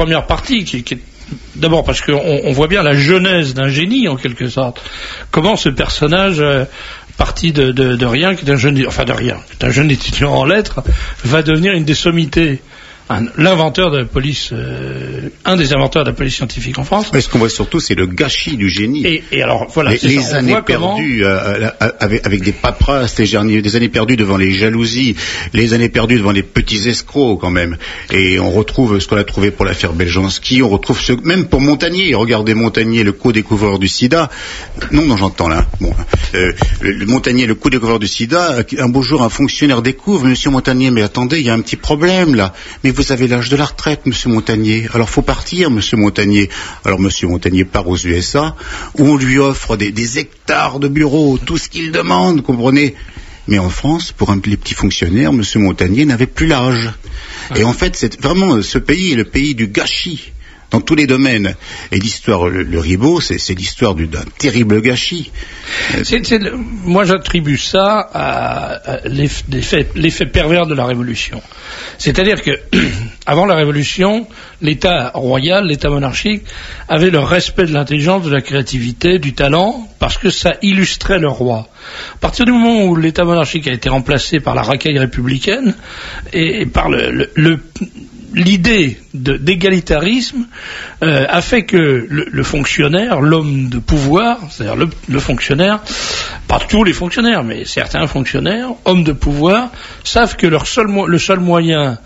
première partie qui est d'abord parce qu'on voit bien la genèse d'un génie en quelque sorte. Comment ce personnage parti de rien, qui est un jeune étudiant en lettres, va devenir une des sommités. L'inventeur de la police, un des inventeurs de la police scientifique en France. Mais ce qu'on voit surtout, c'est le gâchis du génie. Et alors, voilà, les années perdues avec des paperasses, des années perdues devant les jalousies, les années perdues devant les petits escrocs quand même. Et on retrouve ce qu'on a trouvé pour l'affaire Beljanski, on retrouve même pour Montagnier. Regardez Montagnier, le co-découvreur du sida. Non, j'entends là. Bon, le Montagnier, le co-découvreur du sida. Un beau jour, un fonctionnaire découvre, Monsieur Montagnier, mais attendez, il y a un petit problème là. Mais vous avez l'âge de la retraite, Monsieur Montagnier. Alors faut partir, Monsieur Montagnier. Alors Monsieur Montagnier part aux USA, où on lui offre des hectares de bureaux, tout ce qu'il demande, comprenez. Mais en France, pour les petits fonctionnaires, Monsieur Montagnier n'avait plus l'âge. Et en fait, c'est vraiment ce pays est le pays du gâchis dans tous les domaines. Et l'histoire, le Ribot, c'est l'histoire d'un terrible gâchis. Moi, j'attribue ça à l'effet pervers de la Révolution. C'est-à-dire que, avant la Révolution, l'État royal, l'État monarchique, avait le respect de l'intelligence, de la créativité, du talent, parce que ça illustrait le roi. À partir du moment où l'État monarchique a été remplacé par la racaille républicaine et par l'idée d'égalitarisme a fait que le fonctionnaire, l'homme de pouvoir, c'est-à-dire le fonctionnaire, pas tous les fonctionnaires, mais certains fonctionnaires, hommes de pouvoir, savent que le seul moyen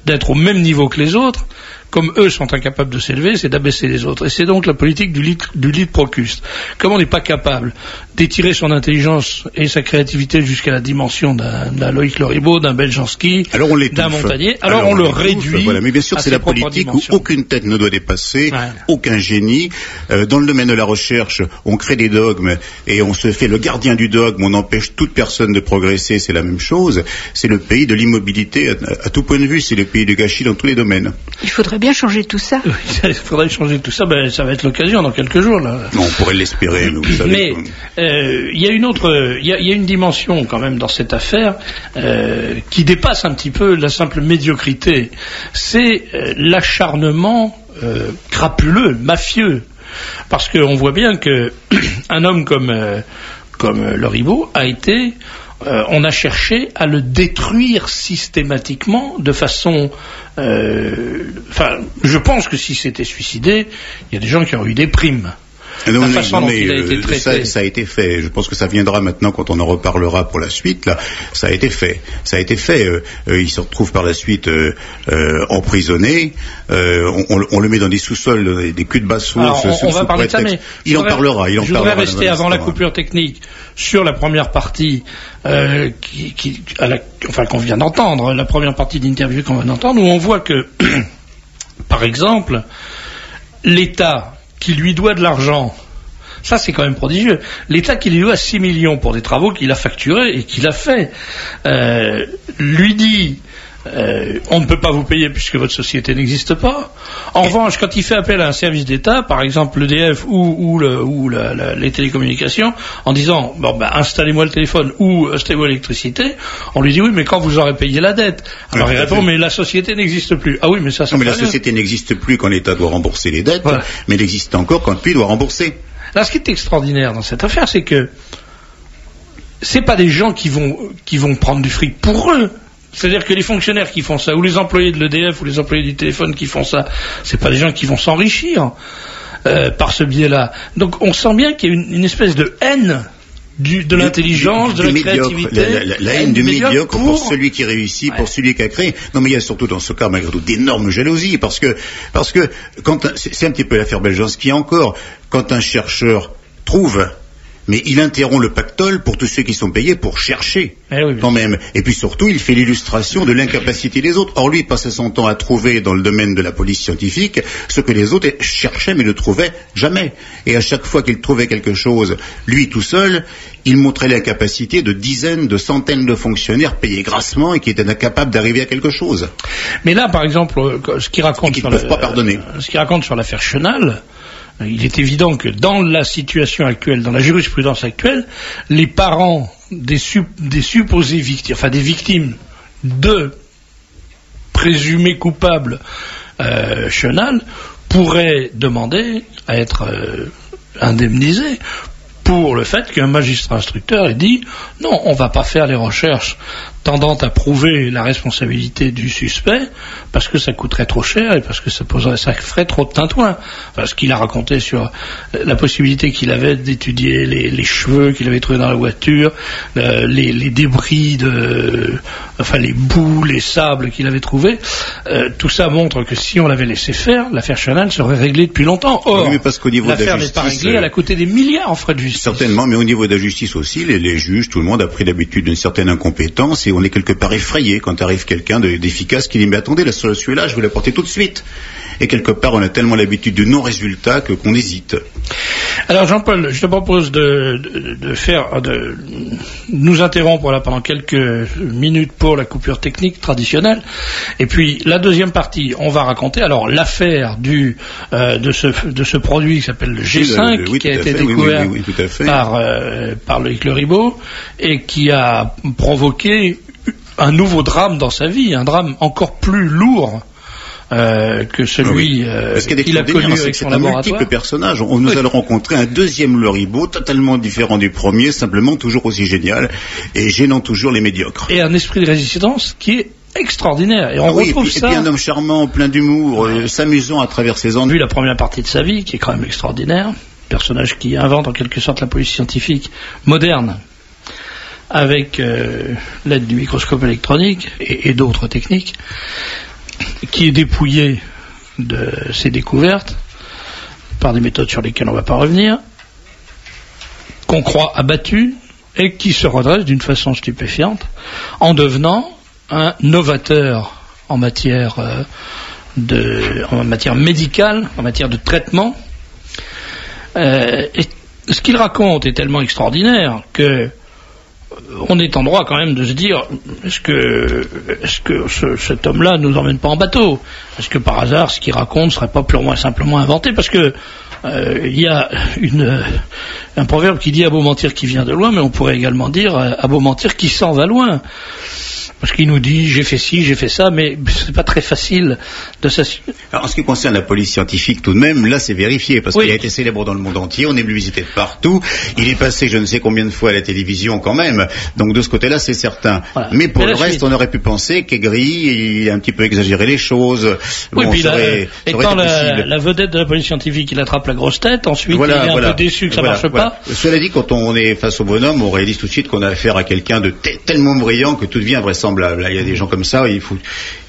d'être au même niveau que les autres, comme eux sont incapables de s'élever, c'est d'abaisser les autres. Et c'est donc la politique du lit Procuste. Comme on n'est pas capable d'étirer son intelligence et sa créativité jusqu'à la dimension d'un Loïc Le Ribot, d'un Beljanski, d'un Montagnier, alors on le réduit. Voilà. Mais bien sûr, c'est la politique où aucune tête ne doit dépasser, aucun génie. Dans le domaine de la recherche, on crée des dogmes et on se fait le gardien du dogme, on empêche toute personne de progresser, c'est la même chose. C'est le pays de l'immobilité à tout point de vue, c'est le pays du gâchis dans tous les domaines. Il faudrait bien changer tout ça. Oui, il faudrait changer tout ça, ça va être l'occasion dans quelques jours. Là. Non, on pourrait l'espérer, mais vous savez. Mais il y a une dimension quand même dans cette affaire qui dépasse un petit peu la simple médiocrité. C'est l'acharnement crapuleux, mafieux. Parce qu'on voit bien que un homme comme Le Ribot a été... on a cherché à le détruire systématiquement de façon... je pense que si c'était suicidé, il y a des gens qui auraient eu des primes. Non, ça a été fait. Je pense que ça viendra maintenant quand on en reparlera pour la suite. Là, ça a été fait. Il se retrouve par la suite emprisonné. On le met dans des sous-sols, des culs de basse-source. On va parler de ça, mais il en parlera. Je voudrais rester avant la coupure technique sur la première partie qu'on vient d'entendre, la première partie d'interview qu'on vient d'entendre, où on voit que, par exemple, l'État qui lui doit de l'argent, ça c'est quand même prodigieux. L'État qui lui doit 6 millions pour des travaux qu'il a facturés et qu'il a fait, lui dit on ne peut pas vous payer puisque votre société n'existe pas. En revanche, quand il fait appel à un service d'État, par exemple l'EDF ou les télécommunications, en disant installez-moi le téléphone ou installez-moi l'électricité, on lui dit oui, mais quand vous aurez payé la dette. Alors il répond mais la société n'existe plus. Ah oui, mais ça. Non, mais la société n'existe plus quand l'État doit rembourser les dettes, mais elle existe encore quand lui doit rembourser. Là, ce qui est extraordinaire dans cette affaire, c'est que c'est pas des gens qui vont prendre du fric pour eux. C'est-à-dire que les fonctionnaires qui font ça, ou les employés de l'EDF, ou les employés du téléphone qui font ça, c'est pas des gens qui vont s'enrichir par ce biais-là. Donc on sent bien qu'il y a une espèce de haine de l'intelligence, de la créativité. La haine du médiocre pour celui qui réussit, pour celui qui a créé. Non, mais il y a surtout dans ce cas, malgré tout, d'énormes jalousies, parce que c'est un petit peu l'affaire Beljanski encore, quand un chercheur trouve, mais il interrompt le pactole pour tous ceux qui sont payés pour chercher, quand même. Et puis surtout, il fait l'illustration de l'incapacité des autres. Or, lui, il passait son temps à trouver dans le domaine de la police scientifique ce que les autres cherchaient mais ne trouvaient jamais. Et à chaque fois qu'il trouvait quelque chose, lui tout seul, il montrait l'incapacité de dizaines, de centaines de fonctionnaires payés grassement et qui étaient incapables d'arriver à quelque chose. Mais là, par exemple, ce qu'il raconte sur l'affaire Chenal, il est évident que dans la situation actuelle, dans la jurisprudence actuelle, les parents des supposées victimes, des victimes de présumés coupables Chenal pourrait demander à être indemnisé pour le fait qu'un magistrat instructeur ait dit non, on ne va pas faire les recherches tendant à prouver la responsabilité du suspect parce que ça coûterait trop cher et parce que ça ferait trop de tintouin. Enfin, ce qu'il a raconté sur la possibilité qu'il avait d'étudier les cheveux qu'il avait trouvés dans la voiture, les débris les boues, les sables qu'il avait trouvés, tout ça montre que si on l'avait laissé faire, l'affaire Chenal serait réglée depuis longtemps. Or, oui, parce qu'au niveau l'affaire n'est pas réglée, elle a coûté des milliards en frais de justice. Certainement, mais au niveau de la justice aussi, les juges, tout le monde a pris l'habitude d'une certaine incompétence et on est quelque part effrayé quand arrive quelqu'un d'efficace qui dit mais attendez, celui-là, je vais l'apporter tout de suite. Et quelque part, on a tellement l'habitude du non-résultat qu'on hésite. Alors Jean-Paul, je te propose de nous interrompre là pendant quelques minutes pour la coupure technique traditionnelle. Et puis la deuxième partie, on va raconter alors l'affaire de ce produit qui s'appelle le G5, qui a été découvert par Loïc Le Ribaud et qui a provoqué un nouveau drame dans sa vie, un drame encore plus lourd que celui qu'il a connu avec son laboratoire. C'est un multiple personnage. Nous allons rencontrer un deuxième Le Ribaud, totalement différent du premier, simplement toujours aussi génial et gênant toujours les médiocres. Et un esprit de résistance qui est extraordinaire. Et on retrouve ça. Et puis un homme charmant, plein d'humour, s'amusant à travers ses ennuis. Vu la première partie de sa vie, qui est quand même extraordinaire, personnage qui invente en quelque sorte la police scientifique moderne, avec l'aide du microscope électronique et d'autres techniques, qui est dépouillé de ses découvertes par des méthodes sur lesquelles on ne va pas revenir, qu'on croit abattu et qui se redresse d'une façon stupéfiante en devenant un novateur en matière médicale, en matière de traitement. Et ce qu'il raconte est tellement extraordinaire que on est en droit quand même de se dire est-ce que cet homme-là ne nous emmène pas en bateau? Est-ce que par hasard ce qu'il raconte ne serait pas purement et simplement inventé? Parce que il y a un proverbe qui dit à beau mentir qui vient de loin, mais on pourrait également dire à beau mentir qui s'en va loin. Parce qu'il nous dit j'ai fait ci, j'ai fait ça, mais c'est pas très facile de s'assurer. Alors en ce qui concerne la police scientifique, tout de même, là c'est vérifié, parce qu'il a été célèbre dans le monde entier, on est venu visiter de partout, il est passé je ne sais combien de fois à la télévision quand même, donc de ce côté-là c'est certain. Voilà. Mais pour le reste, on aurait pu penser qu'Aigri, il a un petit peu exagéré les choses. Oui, bon, puis étant la vedette de la police scientifique, il attrape la grosse tête, ensuite il est un peu déçu que ça marche pas. Cela dit, quand on est face au bonhomme, on réalise tout de suite qu'on a affaire à quelqu'un de tellement brillant que tout devient invraisemblable. Là, il y a des gens comme ça, il faut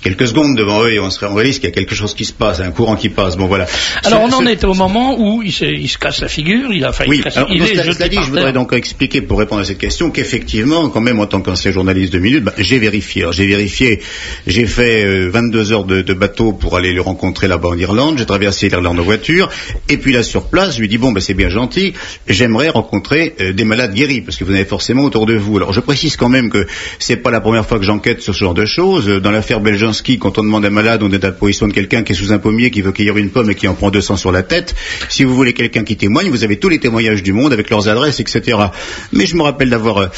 quelques secondes devant eux et on réalise qu'il y a quelque chose qui se passe, un courant qui passe. Bon voilà. Alors on en est au moment où il se casse la figure, cela dit, je voudrais donc expliquer pour répondre à cette question qu'effectivement, quand même en tant qu'ancien journaliste de minutes, j'ai vérifié, j'ai fait 22 heures de bateau pour aller le rencontrer là-bas en Irlande, j'ai traversé l'Irlande en voiture, et puis là sur place, je lui dis bon c'est bien gentil, j'aimerais rencontrer des malades guéris, parce que vous en avez forcément autour de vous. Alors je précise quand même que c'est pas la première fois que j'enquête sur ce genre de choses. Dans l'affaire Beljanski, quand on demande à un malade, on est à la position de quelqu'un qui est sous un pommier, qui veut cueillir une pomme et qui en prend 200 sur la tête. Si vous voulez quelqu'un qui témoigne, vous avez tous les témoignages du monde avec leurs adresses, etc. Mais je me rappelle d'avoir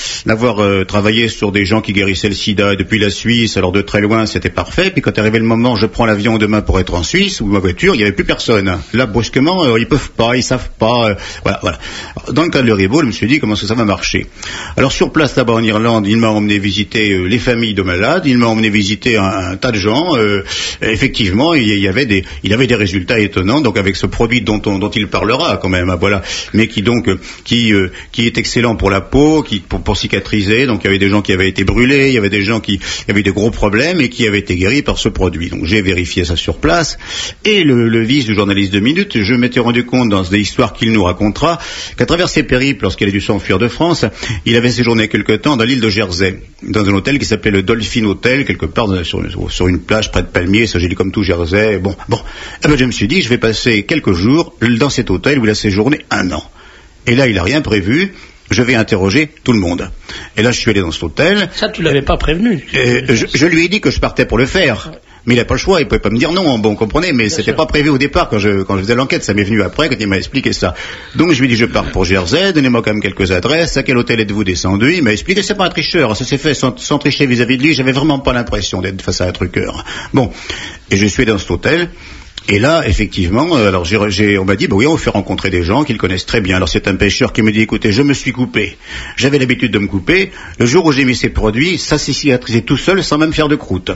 travaillé sur des gens qui guérissaient le sida depuis la Suisse, alors de très loin c'était parfait, puis quand arrivait le moment, je prends l'avion demain pour être en Suisse, ou ma voiture, il n'y avait plus personne. Là, brusquement, ils peuvent pas, ils savent pas, voilà. Alors, dans le cas de Le Ribaud, je me suis dit comment ça va marcher. Alors sur place là-bas en Irlande, il m'a emmené visiter les familles de malades, il m'a emmené visiter un tas de gens, effectivement, il avait des résultats étonnants, donc avec ce produit dont il parlera quand même, voilà, mais qui est excellent pour la peau, pour cicatriser, donc il y avait des gens qui avaient été brûlés, il y avait des gens qui avaient des gros problèmes et qui avaient été guéris par ce produit. Donc j'ai vérifié ça sur place, et le vice du journaliste de minutes, je m'étais rendu compte dans des histoires qu'il nous racontera, qu'à travers ses périples, lorsqu'il a dû s'enfuir de France, il avait séjourné quelque temps dans l'île de Jersey, dans un hôtel qui s'appelait le Dolphin Hotel, quelque part sur une plage près de Palmiers, ça j'ai dit comme tout Jersey, bon. Et ben je me suis dit, je vais passer quelques jours dans cet hôtel où il a séjourné 1 an. Et là, il n'a rien prévu. Je vais interroger tout le monde. Et là, je suis allé dans cet hôtel. Ça, tu l'avais pas prévenu. Je lui ai dit que je partais pour le faire. Mais il n'a pas le choix, il pouvait pas me dire non, bon, comprenez, mais c'était pas prévu au départ quand je faisais l'enquête, ça m'est venu après quand il m'a expliqué ça. Donc je lui ai dit, je pars pour Jersey, donnez-moi quand même quelques adresses, à quel hôtel êtes-vous descendu? Il m'a expliqué, c'est pas un tricheur, ça s'est fait sans tricher vis-à-vis de lui, j'avais vraiment pas l'impression d'être face à un truqueur. Bon, et je suis dans cet hôtel. Et là, effectivement, alors on m'a dit, bah oui, on vous fait rencontrer des gens qu'ils connaissent très bien. Alors c'est un pêcheur qui me dit, écoutez, je me suis coupé. J'avais l'habitude de me couper. Le jour où j'ai mis ces produits, ça s'est cicatrisé tout seul sans même faire de croûte.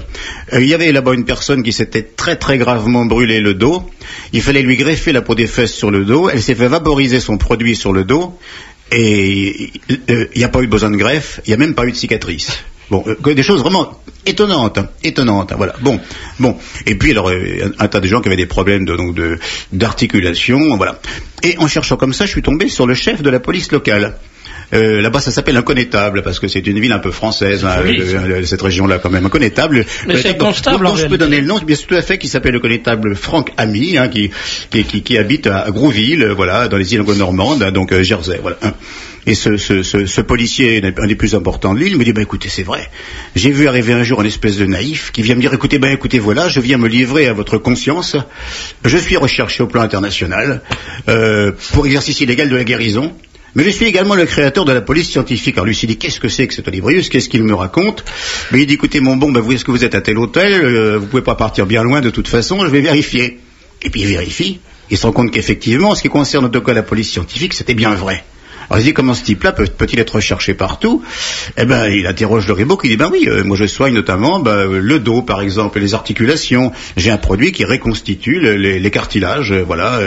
Il y avait là-bas une personne qui s'était très très gravement brûlé le dos. Il fallait lui greffer la peau des fesses sur le dos. Elle s'est fait vaporiser son produit sur le dos. Et il n'y a pas eu besoin de greffe. Il n'y a même pas eu de cicatrice. Bon, des choses vraiment étonnantes, voilà. Bon. Et puis alors un tas de gens qui avaient des problèmes d'articulation, voilà. Et en cherchant comme ça, je suis tombé sur le chef de la police locale. Là-bas, ça s'appelle Inconnétable, parce que c'est une ville un peu française, cette région-là, quand même, Inconnétable. Mais c'est constable, donc, je peux donner le nom, bien sûr, tout à fait, qui s'appelle le Connétable Franck Ami, qui habite à Grouville, voilà, dans les îles anglo-normandes, donc Jersey, voilà. Et ce policier, un des plus importants de l'île, me dit, écoutez, c'est vrai. J'ai vu arriver un jour une espèce de naïf qui vient me dire, écoutez, voilà, je viens me livrer à votre conscience. Je suis recherché au plan international, pour exercice illégal de la guérison. Mais je suis également le créateur de la police scientifique. Alors lui s'est dit, qu'est-ce que c'est que cet Olibrius? Qu'est-ce qu'il me raconte? Mais il dit, écoutez, vous, est-ce que vous êtes à tel hôtel? Vous pouvez pas partir bien loin de toute façon, je vais vérifier. Et puis il vérifie. Il se rend compte qu'effectivement, en ce qui concerne en tout cas la police scientifique, c'était bien vrai. Alors il dit, comment ce type-là peut-il être recherché partout? Il interroge le Ribot qui dit, oui, moi je soigne notamment le dos par exemple, les articulations. J'ai un produit qui reconstitue les cartilages, voilà.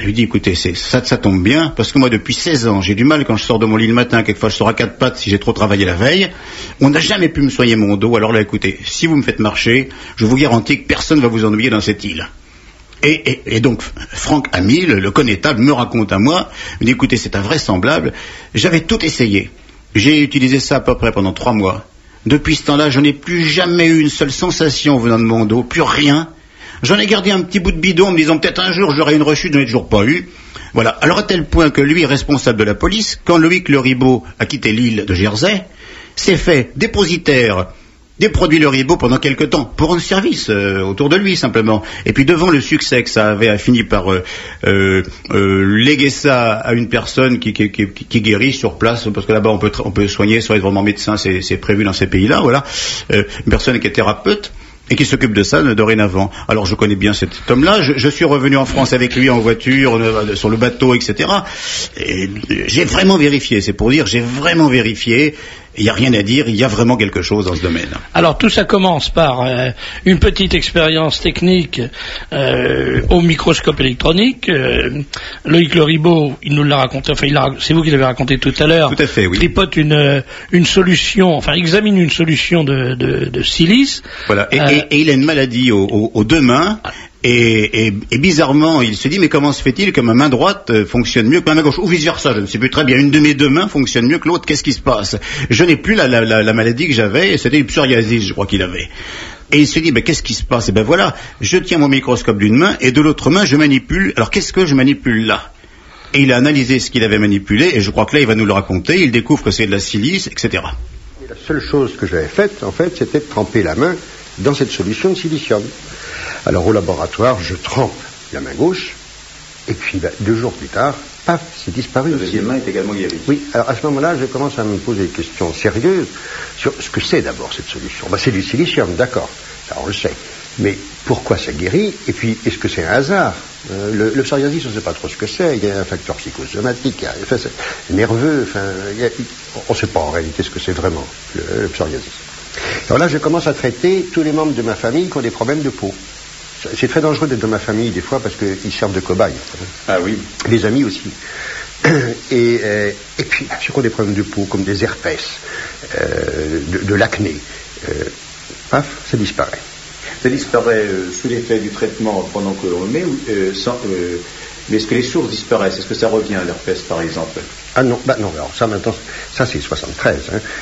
Lui dit, écoutez, ça tombe bien, parce que moi, depuis 16 ans, j'ai du mal quand je sors de mon lit le matin, quelquefois je sors à quatre pattes si j'ai trop travaillé la veille. On n'a jamais pu me soigner mon dos, alors là, écoutez, si vous me faites marcher, je vous garantis que personne ne va vous ennuyer dans cette île. Et donc, Franck Ami, le connétable, me raconte à moi, me dit, écoutez, c'est invraisemblable, j'avais tout essayé. J'ai utilisé ça à peu près pendant 3 mois. Depuis ce temps-là, je n'ai plus jamais eu une seule sensation venant de mon dos, plus rien. J'en ai gardé un petit bout de bidon en me disant peut-être un jour j'aurai une rechute, je n'en ai toujours pas eu. Voilà. Alors à tel point que lui, responsable de la police, quand Loïc Le Ribot a quitté l'île de Jersey, s'est fait dépositaire des produits Le Ribot pendant quelque temps, pour rendre service autour de lui simplement. Et puis devant le succès que ça avait, a fini par léguer ça à une personne qui guérit sur place, parce que là-bas on peut soigner sans être vraiment médecin, c'est prévu dans ces pays-là, voilà. Une personne qui est thérapeute et qui s'occupe de ça dorénavant. Alors je connais bien cet homme-là, je suis revenu en France avec lui en voiture, sur le bateau, etc. Et j'ai vraiment vérifié, c'est pour dire, j'ai vraiment vérifié. Il n'y a rien à dire, il y a vraiment quelque chose dans ce domaine. Alors tout ça commence par une petite expérience technique au microscope électronique. Loïc Le Ribot, il nous l'a raconté, c'est vous qui l'avez raconté tout à l'heure. Tout à fait, oui. Tripote une solution, examine une solution de silice. Voilà, et il a une maladie aux 2 mains. Et bizarrement, il se dit, mais comment se fait-il que ma main droite fonctionne mieux que ma main gauche? Ou vice-versa, je ne sais plus très bien. Une de mes 2 mains fonctionne mieux que l'autre. Qu'est-ce qui se passe? Je n'ai plus la maladie que j'avais, et c'était une psoriasis, je crois qu'il avait. Et il se dit, qu'est-ce qui se passe? Voilà, je tiens mon microscope d'une main, et de l'autre main, je manipule. Alors, qu'est-ce que je manipule là? Et il a analysé ce qu'il avait manipulé, et je crois que là, il va nous le raconter. Il découvre que c'est de la silice, etc. Et la seule chose que j'avais faite, en fait, c'était de tremper la main dans cette solution de silicium. Alors au laboratoire, je trempe la main gauche, et puis 2 jours plus tard, paf, c'est disparu. La deuxième main est également guérie. Oui, alors à ce moment-là, je commence à me poser des questions sérieuses sur ce que c'est d'abord cette solution. C'est du silicium, d'accord, ça on le sait. Mais pourquoi ça guérit? Et puis, est-ce que c'est un hasard? Le psoriasis, on ne sait pas trop ce que c'est. Il y a un facteur psychosomatique, c'est nerveux, on ne sait pas en réalité ce que c'est vraiment, le psoriasis. Alors là, je commence à traiter tous les membres de ma famille qui ont des problèmes de peau. C'est très dangereux d'être dans ma famille des fois parce qu'ils servent de cobayes. Ah oui. Les amis aussi. Et puis, ceux qui ont des problèmes de peau, comme des herpès, de l'acné, paf, ça disparaît. Ça disparaît sous l'effet du traitement pendant que l'on le met, mais est-ce que les sources disparaissent? Est-ce que ça revient à l'herpès, par exemple? Ah non, non, alors ça maintenant, ça c'est 73.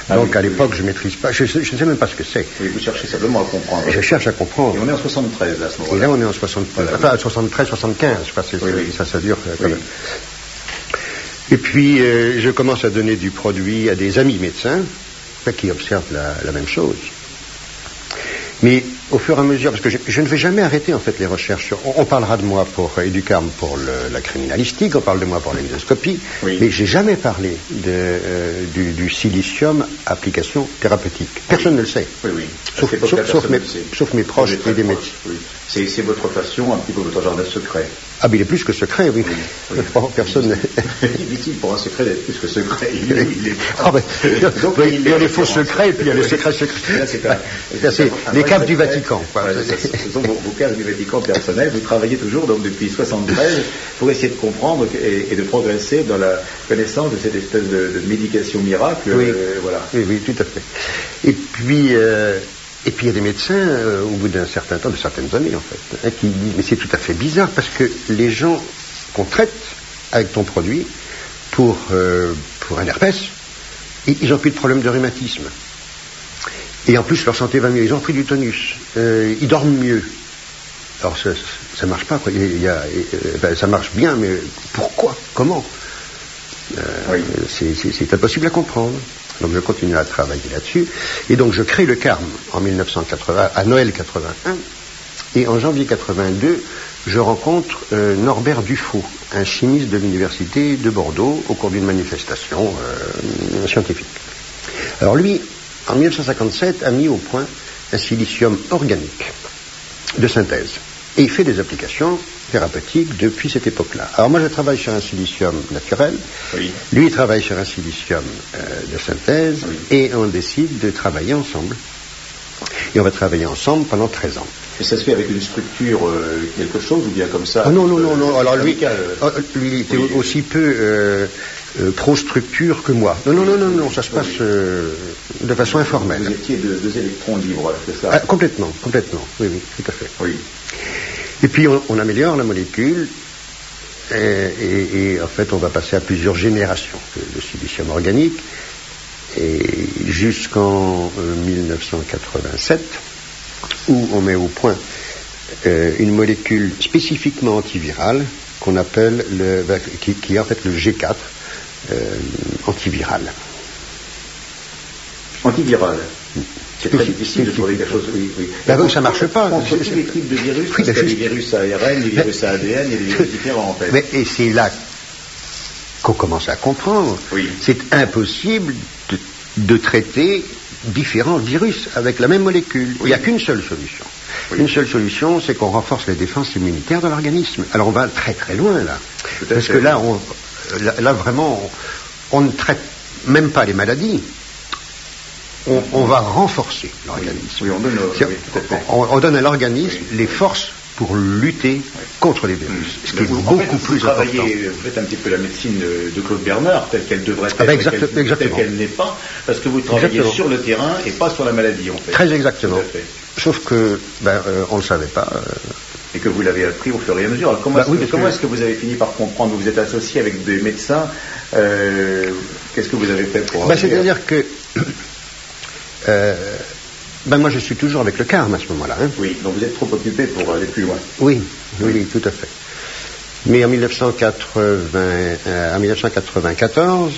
Donc oui, à l'époque, je ne maîtrise pas, je ne sais même pas ce que c'est. Oui, vous cherchez simplement à comprendre. Je cherche à comprendre. Et on est en 73 là, à ce moment-là. Et là, on est en 73, voilà. 73, 75, je sais pas, ça dure quand même. Et puis, je commence à donner du produit à des amis médecins qui observent la même chose. Mais au fur et à mesure, parce que je ne vais jamais arrêter en fait les recherches. On parlera de moi pour Educarm pour la criminalistique, on parle de moi pour l'endoscopie, mais j'ai jamais parlé du silicium application thérapeutique. Personne ne le sait. Sauf mes proches et des médecins. Oui. C'est votre passion, un petit peu votre jardin secret. Ah, mais il est plus que secret, oui. Personne. Difficile pour un secret d'être plus que secret. Donc, il y a les faux secrets et puis il y a les secrets secrets. C'est les caves du Vatican. Ce sont vos caves du Vatican personnelles. Vous travaillez toujours, donc depuis 1973, pour essayer de comprendre et de progresser dans la connaissance de cette espèce de médication miracle. Oui, tout à fait. Et puis il y a des médecins, au bout d'un certain temps, de certaines années en fait, qui disent, mais c'est tout à fait bizarre, parce que les gens qu'on traite avec ton produit pour un herpès, ils n'ont plus de problème de rhumatisme. Et en plus, leur santé va mieux, ils ont pris du tonus, ils dorment mieux. Alors ça marche pas, quoi. Ça marche bien, mais pourquoi? Comment? C'est impossible à comprendre. Donc je continue à travailler là-dessus. Et donc je crée le CARM en 1980, à Noël 81. Et en janvier 82, je rencontre Norbert Dufaux, un chimiste de l'université de Bordeaux, au cours d'une manifestation scientifique. Alors lui, en 1957, a mis au point un silicium organique de synthèse. Et il fait des applications thérapeutiques depuis cette époque-là. Alors moi je travaille sur un silicium naturel, lui il travaille sur un silicium de synthèse, et on décide de travailler ensemble. Et on va travailler ensemble pendant 13 ans. Et ça se fait avec une structure quelque chose ou bien comme ça? Non. Alors lui il était aussi peu pro-structure que moi. Non, ça se passe de façon informelle. Vous étiez deux électrons libres, c'est ça? Complètement, oui, tout à fait. Oui. Et puis on améliore la molécule et en fait on va passer à plusieurs générations de silicium organique, et jusqu'en 1987 où on met au point une molécule spécifiquement antivirale qu'on appelle qui est en fait le G4 antiviral. Antiviral. C'est très difficile de trouver quelque chose. Oui, ça marche pas. Contre tous les types de virus, parce qu'il y a des virus à ARN, des virus à ADN, il y a des virus différents en fait. Et c'est là qu'on commence à comprendre. C'est impossible de traiter différents virus avec la même molécule. Il n'y a qu'une seule solution. Une seule solution, c'est qu'on renforce les défenses immunitaires de l'organisme. Alors on va très très loin là. Parce que là vraiment, on ne traite même pas les maladies. On va renforcer l'organisme. On donne à l'organisme les forces pour lutter contre les virus. Ce qui est beaucoup plus important. Vous faites un petit peu la médecine de Claude Bernard, telle qu'elle devrait être, telle qu'elle n'est pas, parce que vous travaillez sur le terrain et pas sur la maladie, en fait. Très exactement. Sauf que, on ne le savait pas. Et que vous l'avez appris au fur et à mesure. Alors, comment est-ce que vous avez fini par comprendre? Vous êtes associé avec des médecins. Qu'est-ce que vous avez fait pour... C'est-à-dire que... moi je suis toujours avec le CARM à ce moment-là. Oui, donc vous êtes trop occupé pour aller plus loin. Oui, tout à fait. Mais en 1994,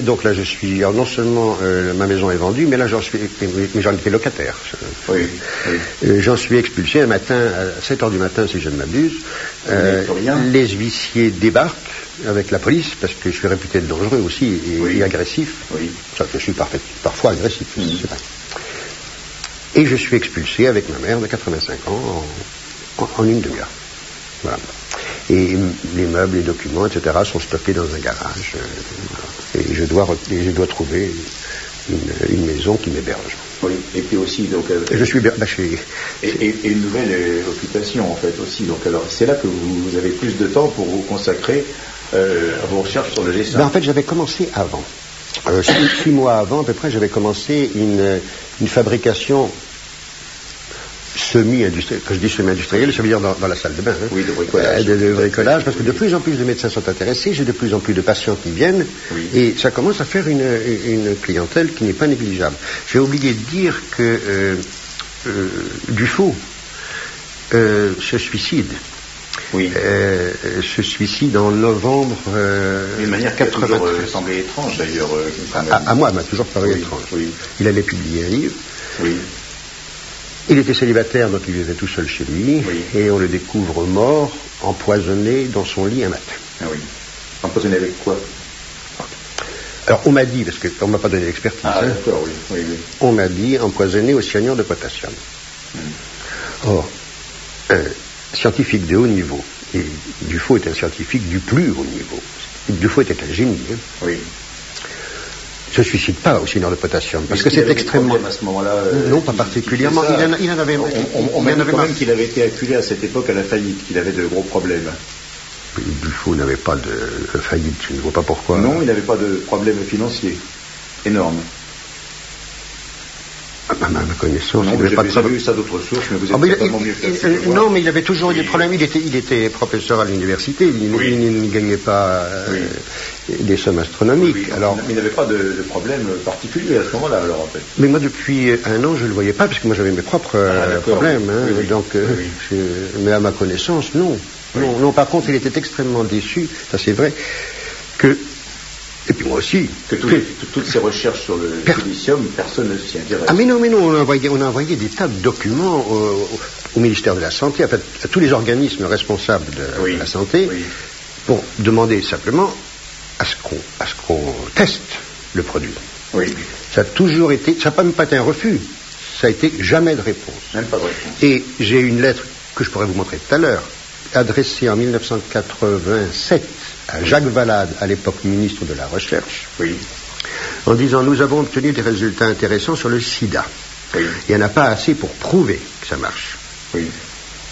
donc là je suis, alors non seulement ma maison est vendue, mais là j'en étais locataire. J'en suis expulsé un matin, à 7h du matin si je ne m'abuse. Les huissiers débarquent avec la police, parce que je suis réputé être dangereux aussi et agressif. Ça, je suis parfois agressif, c'est vrai. Et je suis expulsé avec ma mère de 85 ans en une demi-heure. Voilà. Et les meubles, les documents, etc. sont stockés dans un garage. Et je dois trouver une maison qui m'héberge. Oui, et puis aussi, donc... je suis et une nouvelle occupation, en fait, aussi. Donc, alors, c'est là que vous avez plus de temps pour vous consacrer à vos recherches sur le G5. En fait, j'avais commencé avant. 6 mois avant, à peu près, j'avais commencé une fabrication semi-industrielle. Quand je dis semi-industrielle, ça veut dire dans la salle de bain. Oui, de bricolage. De bricolage, parce que de plus en plus de médecins sont intéressés, j'ai de plus en plus de patients qui viennent, et ça commence à faire une clientèle qui n'est pas négligeable. J'ai oublié de dire que Dufaux se suicide. Se suicide en novembre d'une manière qui a toujours semblé étrange d'ailleurs. À moi, elle m'a toujours paru étrange. Il allait publier un livre. Il était célibataire, donc il vivait tout seul chez lui, et on le découvre mort, empoisonné dans son lit un matin. Ah oui. Empoisonné avec quoi? Alors on m'a dit, parce qu'on ne m'a pas donné l'expertise, d'accord, oui. On m'a dit empoisonné au cyanure de potassium. Or, un scientifique de haut niveau, et Dufaux est un scientifique du plus haut niveau, Dufaux était un génie, oui. Se suicide pas au cyanure de potassium, parce que c'est extrêmement... À ce moment-là, non, pas particulièrement. Il en avait... On m'a dit quand même qu'il avait été acculé à cette époque à la faillite, qu'il avait de gros problèmes. Dufaux n'avait pas de faillite, je ne vois pas pourquoi. Non, il n'avait pas de problème financier énorme. À ma connaissance, non, il n'avait pas de vu ça d'autres sources, mais vous êtes vraiment mieux placé. Non, mais il avait toujours eu des problèmes. Il était professeur à l'université, il ne gagnait pas des sommes astronomiques. Oui. Alors, mais il n'avait pas de problème particulier à ce moment-là, alors en fait. Mais moi, depuis un an, je ne le voyais pas, parce que moi j'avais mes propres problèmes. Donc, mais à ma connaissance, non. Non, par contre, il était extrêmement déçu, ça c'est vrai, que... Et puis moi aussi. Toutes ces recherches sur le silicium, personne ne s'y intéresse. Ah mais non, on a envoyé des tas de documents au ministère de la Santé, à tous les organismes responsables de la santé, pour demander simplement à ce qu'on teste le produit. Oui. Ça a toujours été, ça n'a pas même pas été un refus, ça a été jamais de réponse. Même pas de réponse. Et j'ai une lettre que je pourrais vous montrer tout à l'heure, adressée en 1987 à Jacques Valade, à l'époque ministre de la Recherche, en disant « Nous avons obtenu des résultats intéressants sur le sida. Il n'y en a pas assez pour prouver que ça marche.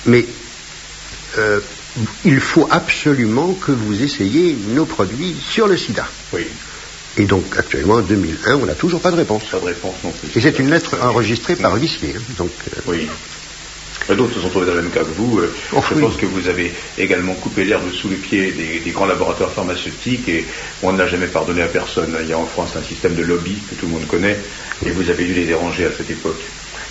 Mais il faut absolument que vous essayiez nos produits sur le sida. » Et donc, actuellement, en 2001, on n'a toujours pas de réponse. Pas de réponse non plus. Et c'est une lettre enregistrée par l'huissier. Donc, d'autres se sont trouvés dans le même cas que vous. Je pense que vous avez également coupé l'herbe sous les pieds des grands laboratoires pharmaceutiques et on n'a jamais pardonné à personne. Il y a en France un système de lobby que tout le monde connaît et vous avez dû les déranger à cette époque.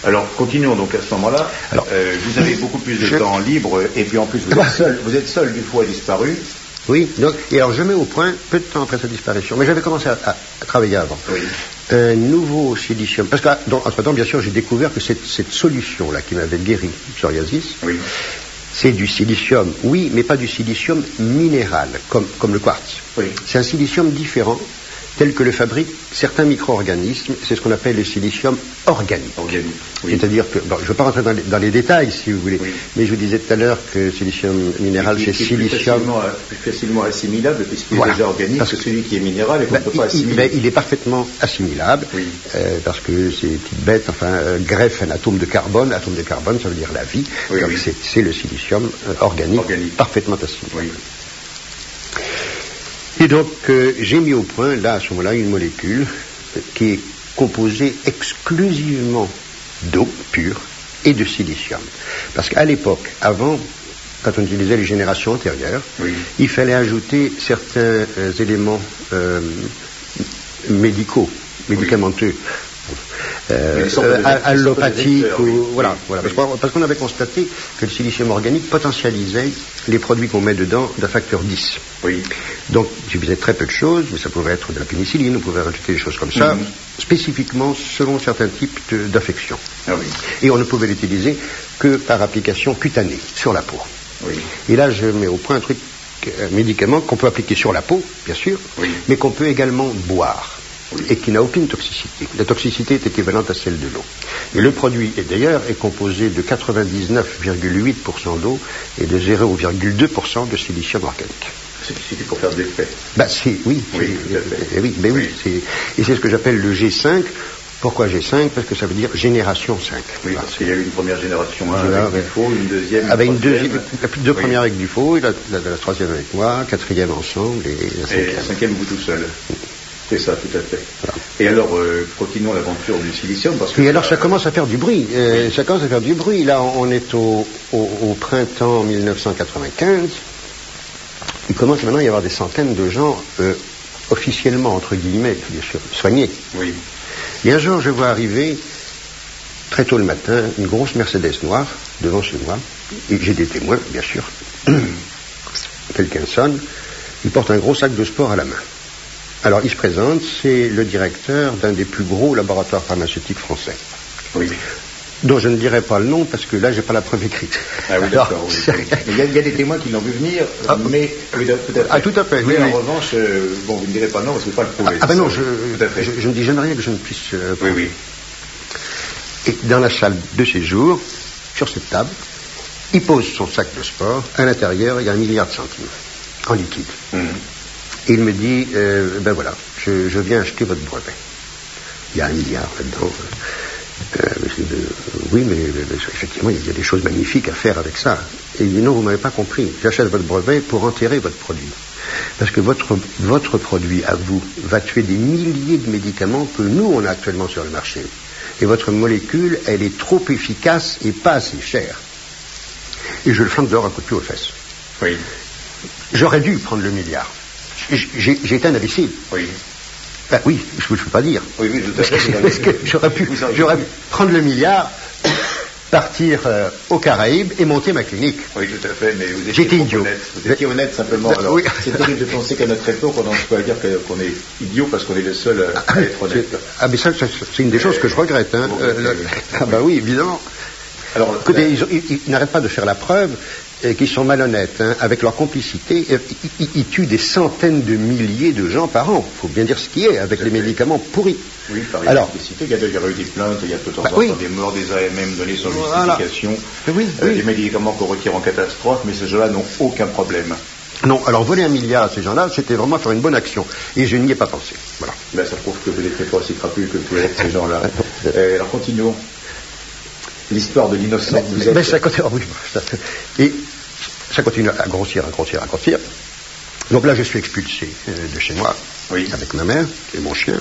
Alors, continuons donc à ce moment-là. Vous avez beaucoup plus de temps libre et puis en plus vous êtes seul, Dufaux a disparu. Oui, donc, et alors je mets au point, peu de temps après sa disparition, mais j'avais commencé à travailler avant, un nouveau silicium, parce qu'entre-temps, bien sûr, j'ai découvert que cette solution-là qui m'avait guéri du psoriasis, c'est du silicium, oui, mais pas du silicium minéral, comme le quartz. C'est un silicium différent, tel que le fabriquent certains micro-organismes, c'est ce qu'on appelle le silicium organique. C'est-à-dire que, je ne veux pas rentrer dans les détails si vous voulez, mais je vous disais tout à l'heure que silicium minéral, c'est silicium... Plus facilement assimilable puisqu'il est déjà organique que celui qui est minéral et qu'on ne peut pas assimiler. Il est parfaitement assimilable, parce que ces petites bêtes, greffent un atome de carbone, ça veut dire la vie, donc c'est le silicium organique, parfaitement assimilable. Et donc, j'ai mis au point, là, à ce moment-là, une molécule qui est composée exclusivement d'eau pure et de silicium. Parce qu'à l'époque, avant, quand on utilisait les générations antérieures, il fallait ajouter certains éléments médicamenteux. Allopathique parce qu'on avait constaté que le silicium organique potentialisait les produits qu'on met dedans d'un facteur 10. Donc il suffisait très peu de choses, mais ça pouvait être de la pénicilline, on pouvait rajouter des choses comme ça, spécifiquement selon certains types d'infections. Et on ne pouvait l'utiliser que par application cutanée, sur la peau. Et là je mets au point un médicament qu'on peut appliquer sur la peau, bien sûr, mais qu'on peut également boire. Et qui n'a aucune toxicité. La toxicité est équivalente à celle de l'eau. Et le produit, d'ailleurs, est composé de 99,8% d'eau et de 0,2% de silicium organique. C'est ce qu'il suffit pour faire de l'effet. Et c'est ce que j'appelle le G5. Pourquoi G5 ? Parce que ça veut dire génération 5. Parce qu'il y a eu une première génération avec Dufaux, une deuxième, deux premières avec Dufaux, et la troisième avec moi, quatrième ensemble, et la cinquième vous tout seul. C'est ça, tout à fait. Et alors, continuons l'aventure du silicium, parce que... Et alors, ça commence à faire du bruit. Ça commence à faire du bruit. Là, on est au printemps 1995. Il commence maintenant à y avoir des centaines de gens, officiellement, entre guillemets, bien sûr, soignés. Et un jour, je vois arriver, très tôt le matin, une grosse Mercedes noire, devant chez moi. Et j'ai des témoins, bien sûr. Quelqu'un sonne. Il porte un gros sac de sport à la main. Alors, il se présente, c'est le directeur d'un des plus gros laboratoires pharmaceutiques français. dont je ne dirai pas le nom parce que là, j'ai pas la preuve écrite. Ah oui, d'accord. Oui. Il y a des témoins qui l'ont vu venir, mais oui, tout à fait. Ah, tout à fait. Mais oui, en revanche, bon, vous ne direz pas non parce que vous ne pouvez pas le prouver. Ah ben non, tout à fait. je ne dis jamais rien que je ne puisse. Oui, oui. Et dans la salle de séjour, sur cette table, il pose son sac de sport. À l'intérieur, il y a 1 milliard de centimes en liquide. Et il me dit, ben voilà, je viens acheter votre brevet. Il y a 1 milliard là-dedans. Oui, mais effectivement, il y a des choses magnifiques à faire avec ça. Et il dit, non, vous ne m'avez pas compris. J'achète votre brevet pour enterrer votre produit. Parce que votre produit, à vous, va tuer des milliers de médicaments que nous, on a actuellement sur le marché. Et votre molécule, elle est trop efficace et pas assez chère. Et je le flanque dehors un coup de pied aux fesses. Oui. J'aurais dû prendre le milliard. J'ai été un imbécile. Oui. Ben oui, je ne peux pas dire. Oui, tout à fait. Parce que j'aurais pu prendre le milliard, partir aux Caraïbes et monter ma clinique. Oui, tout à fait, mais vous étiez J'étais idiot. Honnête. Vous étiez honnête simplement. Alors, oui. C'est terrible de penser qu'à notre époque, on peut dire qu'on est idiot parce qu'on est le seul à être honnête. Ah, mais ça, c'est une des choses que je regrette. Hein. Bon, ah, bah oui, évidemment. Alors, écoutez, ils n'arrêtent pas de faire la preuve qu'ils sont malhonnêtes. Hein. Avec leur complicité, ils tuent des centaines de milliers de gens par an. Il faut bien dire ce qui est, avec les médicaments pourris. Oui, par complicité, il y a déjà eu des plaintes, il y a de temps en temps des morts, des AMM données sans justification, des médicaments qu'on retire en catastrophe, mais ces gens-là n'ont aucun problème. Non, alors voler 1 milliard à ces gens-là, c'était vraiment faire une bonne action. Et je n'y ai pas pensé. Voilà. Ben, ça prouve que vous n'êtes pas aussi crapule que tous ces gens-là. Alors continuons. L'histoire de l'innocent. Mais ça continue, et ça continue à grossir. Donc là, je suis expulsé de chez moi, avec ma mère et mon chien.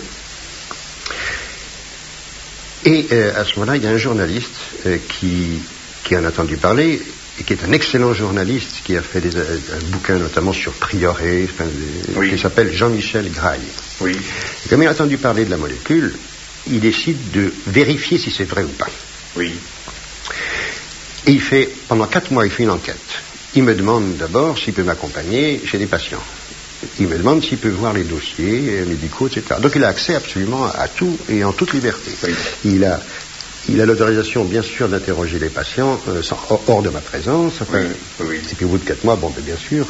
Et à ce moment-là, il y a un journaliste qui en a entendu parler, et qui est un excellent journaliste, qui a fait un bouquin notamment sur Prieuré, qui s'appelle Jean-Michel Graille. Oui. Et comme il a entendu parler de la molécule, il décide de vérifier si c'est vrai ou pas. Oui. Et pendant 4 mois, il fait une enquête. Il me demande d'abord s'il peut m'accompagner chez des patients. Il me demande s'il peut voir les dossiers médicaux, etc. Donc il a accès absolument à tout et en toute liberté. Oui. Il a l'autorisation, bien sûr, d'interroger les patients hors de ma présence. Enfin, oui. Et puis au bout de 4 mois, bien sûr,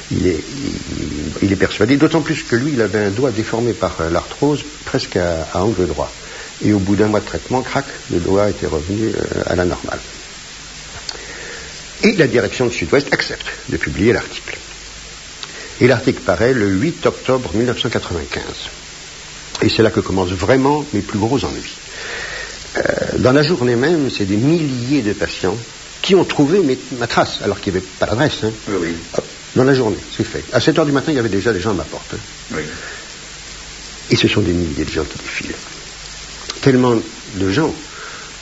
il est persuadé. D'autant plus que lui, il avait un doigt déformé par l'arthrose, presque à angle droit. Et au bout d'1 mois de traitement, crac, le doigt était revenu à la normale. Et la direction de Sud-Ouest accepte de publier l'article. Et l'article paraît le 8 octobre 1995. Et c'est là que commencent vraiment mes plus gros ennuis. Dans la journée même, c'est des milliers de patients qui ont trouvé ma trace, alors qu'il n'y avait pas d'adresse. Hein. Oui. Dans la journée, c'est fait. À 7 heures du matin, il y avait déjà des gens à ma porte. Hein. Oui. Et ce sont des milliers de gens qui défilent. Tellement de gens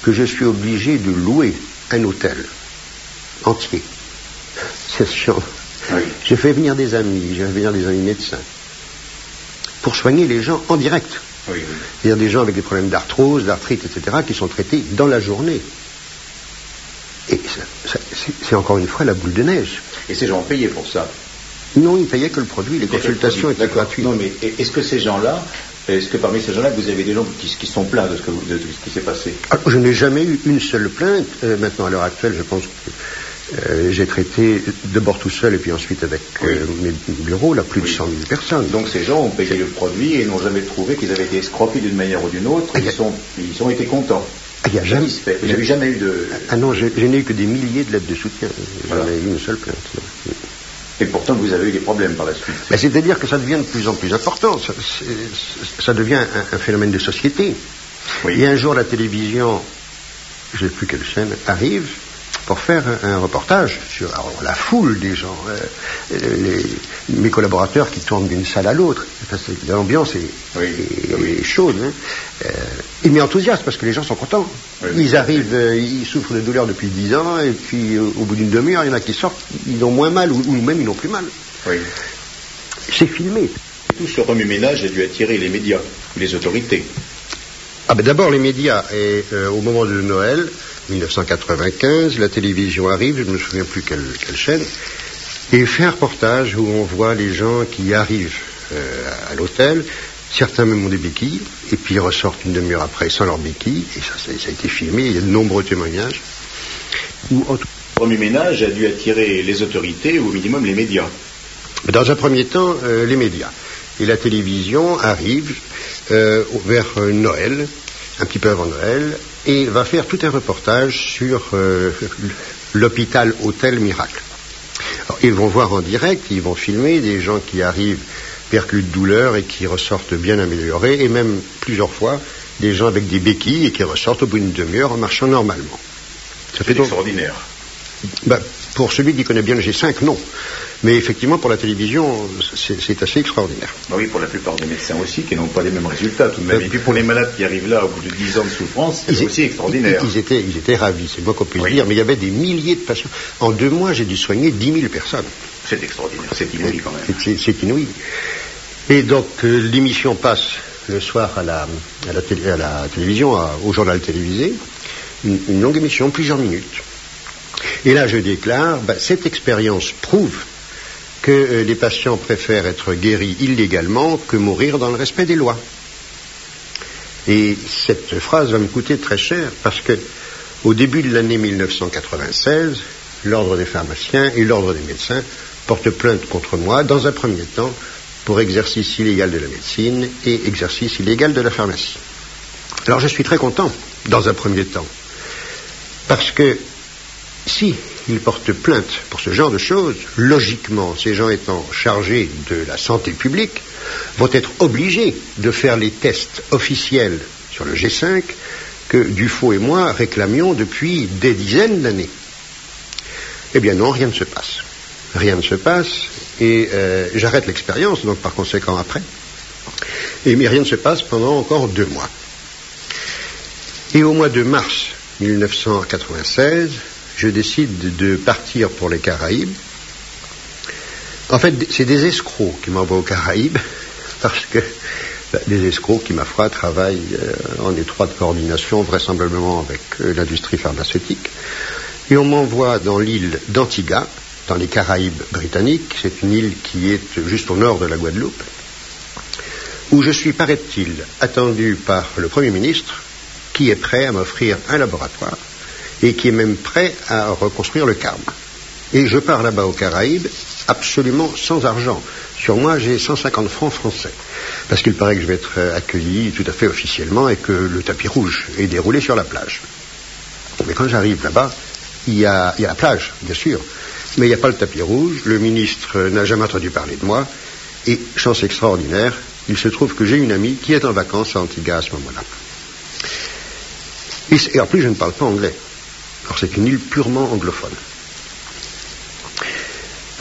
que je suis obligé de louer un hôtel entier. C'est chiant. Oui. J'ai fait venir des amis médecins pour soigner les gens en direct. Oui. C'est-à-dire des gens avec des problèmes d'arthrose, d'arthrite, etc., qui sont traités dans la journée. Et c'est encore une fois la boule de neige. Et ces gens payaient pour ça? Non, ils payaient que le produit, les consultations étaient gratuites. Non, mais est-ce que parmi ces gens-là, vous avez des gens qui sont plaints de ce qui s'est passé? Je n'ai jamais eu une seule plainte. Maintenant, à l'heure actuelle, je pense que j'ai traité d'abord tout seul et puis ensuite avec mes bureaux, là, plus de 100 000 personnes. Donc ces gens ont payé le produit et n'ont jamais trouvé qu'ils avaient été escroqués d'une manière ou d'une autre. Ils ont été contents. Vous n'avez jamais eu de... Ah non, je n'ai eu que des milliers de lettres de soutien. Voilà. J'en ai eu une seule plainte. Et pourtant, vous avez eu des problèmes par la suite. C'est-à-dire que ça devient de plus en plus important. Ça devient un phénomène de société. Oui. Et un jour, la télévision, je ne sais plus quelle chaîne, arrive pour faire un reportage sur la foule des gens, mes collaborateurs qui tournent d'une salle à l'autre. L'ambiance est chaude. Hein. Ils m'enthousiasment parce que les gens sont contents. Oui, ils arrivent, ils souffrent de douleurs depuis 10 ans, et puis au bout d'une demi-heure, il y en a qui sortent, ils ont moins mal, ou même ils n'ont plus mal. Oui. C'est filmé. Tout ce remue-ménage a dû attirer les médias, les autorités. D'abord les médias, et au moment de Noël 1995, la télévision arrive, je ne me souviens plus quelle chaîne, et fait un reportage où on voit les gens qui arrivent à l'hôtel Certains même ont des béquilles, et puis ils ressortent une demi-heure après sans leurs béquilles, et ça a été filmé, il y a de nombreux témoignages. Le premier ménage a dû attirer les autorités, ou au minimum les médias. Dans un premier temps, les médias. Et la télévision arrive vers Noël, un petit peu avant Noël, et va faire tout un reportage sur l'hôpital Hôtel Miracle. Alors, ils vont voir en direct, ils vont filmer des gens qui arrivent perclus de douleur et qui ressortent bien améliorés, et même plusieurs fois des gens avec des béquilles et qui ressortent au bout d'une demi-heure en marchant normalement. Ça fait extraordinaire. Pour celui qui connaît bien le G5, non. Mais effectivement, pour la télévision, c'est assez extraordinaire. Oui, pour la plupart des médecins aussi, qui n'ont pas les mêmes résultats tout de même. Et puis pour les malades qui arrivent là au bout de 10 ans de souffrance, c'est aussi extraordinaire. Ils étaient ravis, c'est le moins qu'on puisse dire, mais il y avait des milliers de patients. En 2 mois, j'ai dû soigner 10 000 personnes. C'est extraordinaire, c'est inouï quand même. C'est inouï. Et donc, l'émission passe le soir à la télévision, au journal télévisé, une longue émission, plusieurs minutes. Et là, je déclare, cette expérience prouve que les patients préfèrent être guéris illégalement que mourir dans le respect des lois. Et cette phrase va me coûter très cher, parce que au début de l'année 1996, l'Ordre des pharmaciens et l'Ordre des médecins portent plainte contre moi, dans un premier temps, pour exercice illégal de la médecine et exercice illégal de la pharmacie. Alors je suis très content, dans un premier temps, parce que si ils portent plainte pour ce genre de choses, logiquement, ces gens étant chargés de la santé publique, vont être obligés de faire les tests officiels sur le G5 que Dufaux et moi réclamions depuis des dizaines d'années. Eh bien non, rien ne se passe. Rien ne se passe, et j'arrête l'expérience, donc par conséquent après. Mais rien ne se passe pendant encore 2 mois. Et au mois de mars 1996, je décide de partir pour les Caraïbes. En fait, c'est des escrocs qui m'envoient aux Caraïbes, parce que des escrocs qui, ma foi, travaillent en étroite coordination, vraisemblablement avec l'industrie pharmaceutique. Et on m'envoie dans l'île d'Antigua, dans les Caraïbes britanniques. C'est une île qui est juste au nord de la Guadeloupe, où je suis, paraît-il, attendu par le Premier ministre, qui est prêt à m'offrir un laboratoire, et qui est même prêt à reconstruire le Carme. Et je pars là-bas aux Caraïbes, absolument sans argent. Sur moi, j'ai 150 francs français, parce qu'il paraît que je vais être accueilli tout à fait officiellement et que le tapis rouge est déroulé sur la plage. Mais quand j'arrive là-bas, il y a la plage, bien sûr, mais il n'y a pas le tapis rouge, le ministre n'a jamais entendu parler de moi, et, chance extraordinaire, il se trouve que j'ai une amie qui est en vacances à Antigua à ce moment-là. Et en plus, je ne parle pas anglais. Alors c'est une île purement anglophone.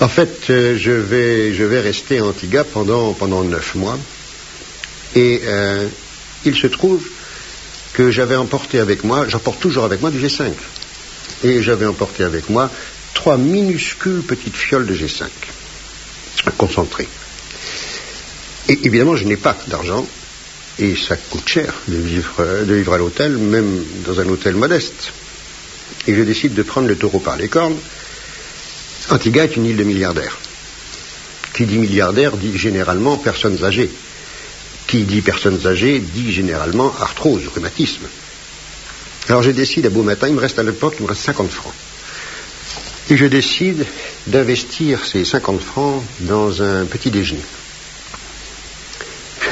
En fait, je vais rester à Antigua pendant 9 mois. Et il se trouve que j'avais emporté avec moi, j'emporte toujours avec moi du G5. Et j'avais emporté avec moi 3 minuscules petites fioles de G5, concentrées. Et évidemment, je n'ai pas d'argent. Et ça coûte cher de vivre à l'hôtel, même dans un hôtel modeste. Et je décide de prendre le taureau par les cornes. Antigua est une île de milliardaires. Qui dit milliardaire dit généralement personnes âgées. Qui dit personnes âgées dit généralement arthrose, rhumatisme. Alors je décide, à beau matin, il me reste 50 francs. Et je décide d'investir ces 50 francs dans un petit déjeuner.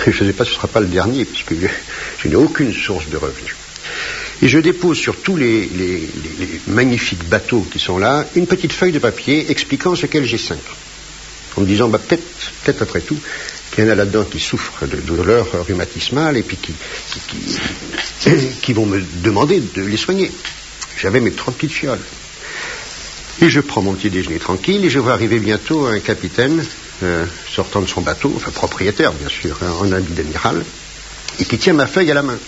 Je ne sais pas si ce ne sera pas le dernier, puisque je n'ai aucune source de revenus. Et je dépose sur tous les magnifiques bateaux qui sont là une petite feuille de papier expliquant ce qu'est le G5. En me disant, peut-être après tout, qu'il y en a là-dedans qui souffrent de douleurs rhumatismales et puis qui vont me demander de les soigner. J'avais mes 30 petites fioles. Et je prends mon petit déjeuner tranquille et je vois arriver bientôt un capitaine sortant de son bateau, enfin propriétaire bien sûr, en habit d'amiral, et qui tient ma feuille à la main.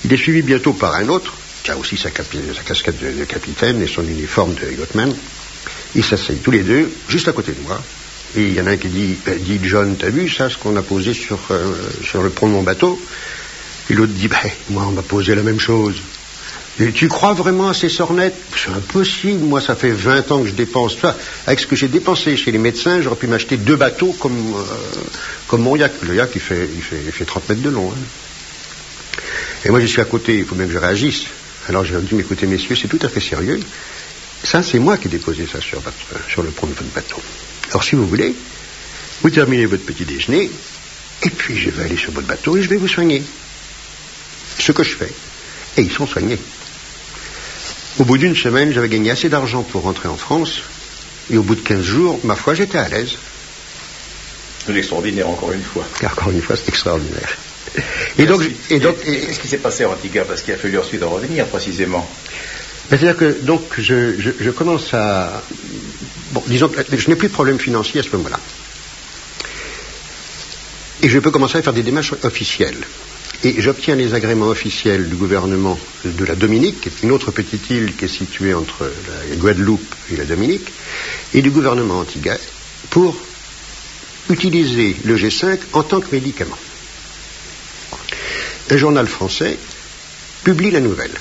Il est suivi bientôt par un autre, qui a aussi sa casquette de capitaine et son uniforme de yachtman. Ils s'asseyent tous les deux, juste à côté de moi. Et il y en a un qui dit John, t'as vu ça, ce qu'on a posé sur le pont de mon bateau? Et l'autre dit, moi on m'a posé la même chose. Et tu crois vraiment à ces sornettes? C'est impossible, moi ça fait 20 ans que je dépense. Enfin, avec ce que j'ai dépensé chez les médecins, j'aurais pu m'acheter 2 bateaux comme mon yacht. Le yacht il fait 30 mètres de long. Hein. Et moi je suis à côté, il faut bien que je réagisse. Alors je leur dis, mais écoutez messieurs, c'est tout à fait sérieux. Ça c'est moi qui ai déposé ça sur le pont de votre bateau. Alors si vous voulez, vous terminez votre petit déjeuner, et puis je vais aller sur votre bateau et je vais vous soigner. Ce que je fais. Et ils sont soignés. Au bout d'une semaine, j'avais gagné assez d'argent pour rentrer en France. Et au bout de 15 jours, ma foi, j'étais à l'aise. C'est extraordinaire, encore une fois. Encore une fois, c'est extraordinaire. Qu'est-ce qui s'est passé à Antigua? Parce qu'il a fallu ensuite en revenir, précisément. C'est-à-dire que, donc, je commence à... Bon, disons que je n'ai plus de problème financier à ce moment-là. Et je peux commencer à faire des démarches officielles. Et j'obtiens les agréments officiels du gouvernement de la Dominique, qui est une autre petite île qui est située entre la Guadeloupe et la Dominique, et du gouvernement antillais, pour utiliser le G5 en tant que médicament. Un journal français publie la nouvelle.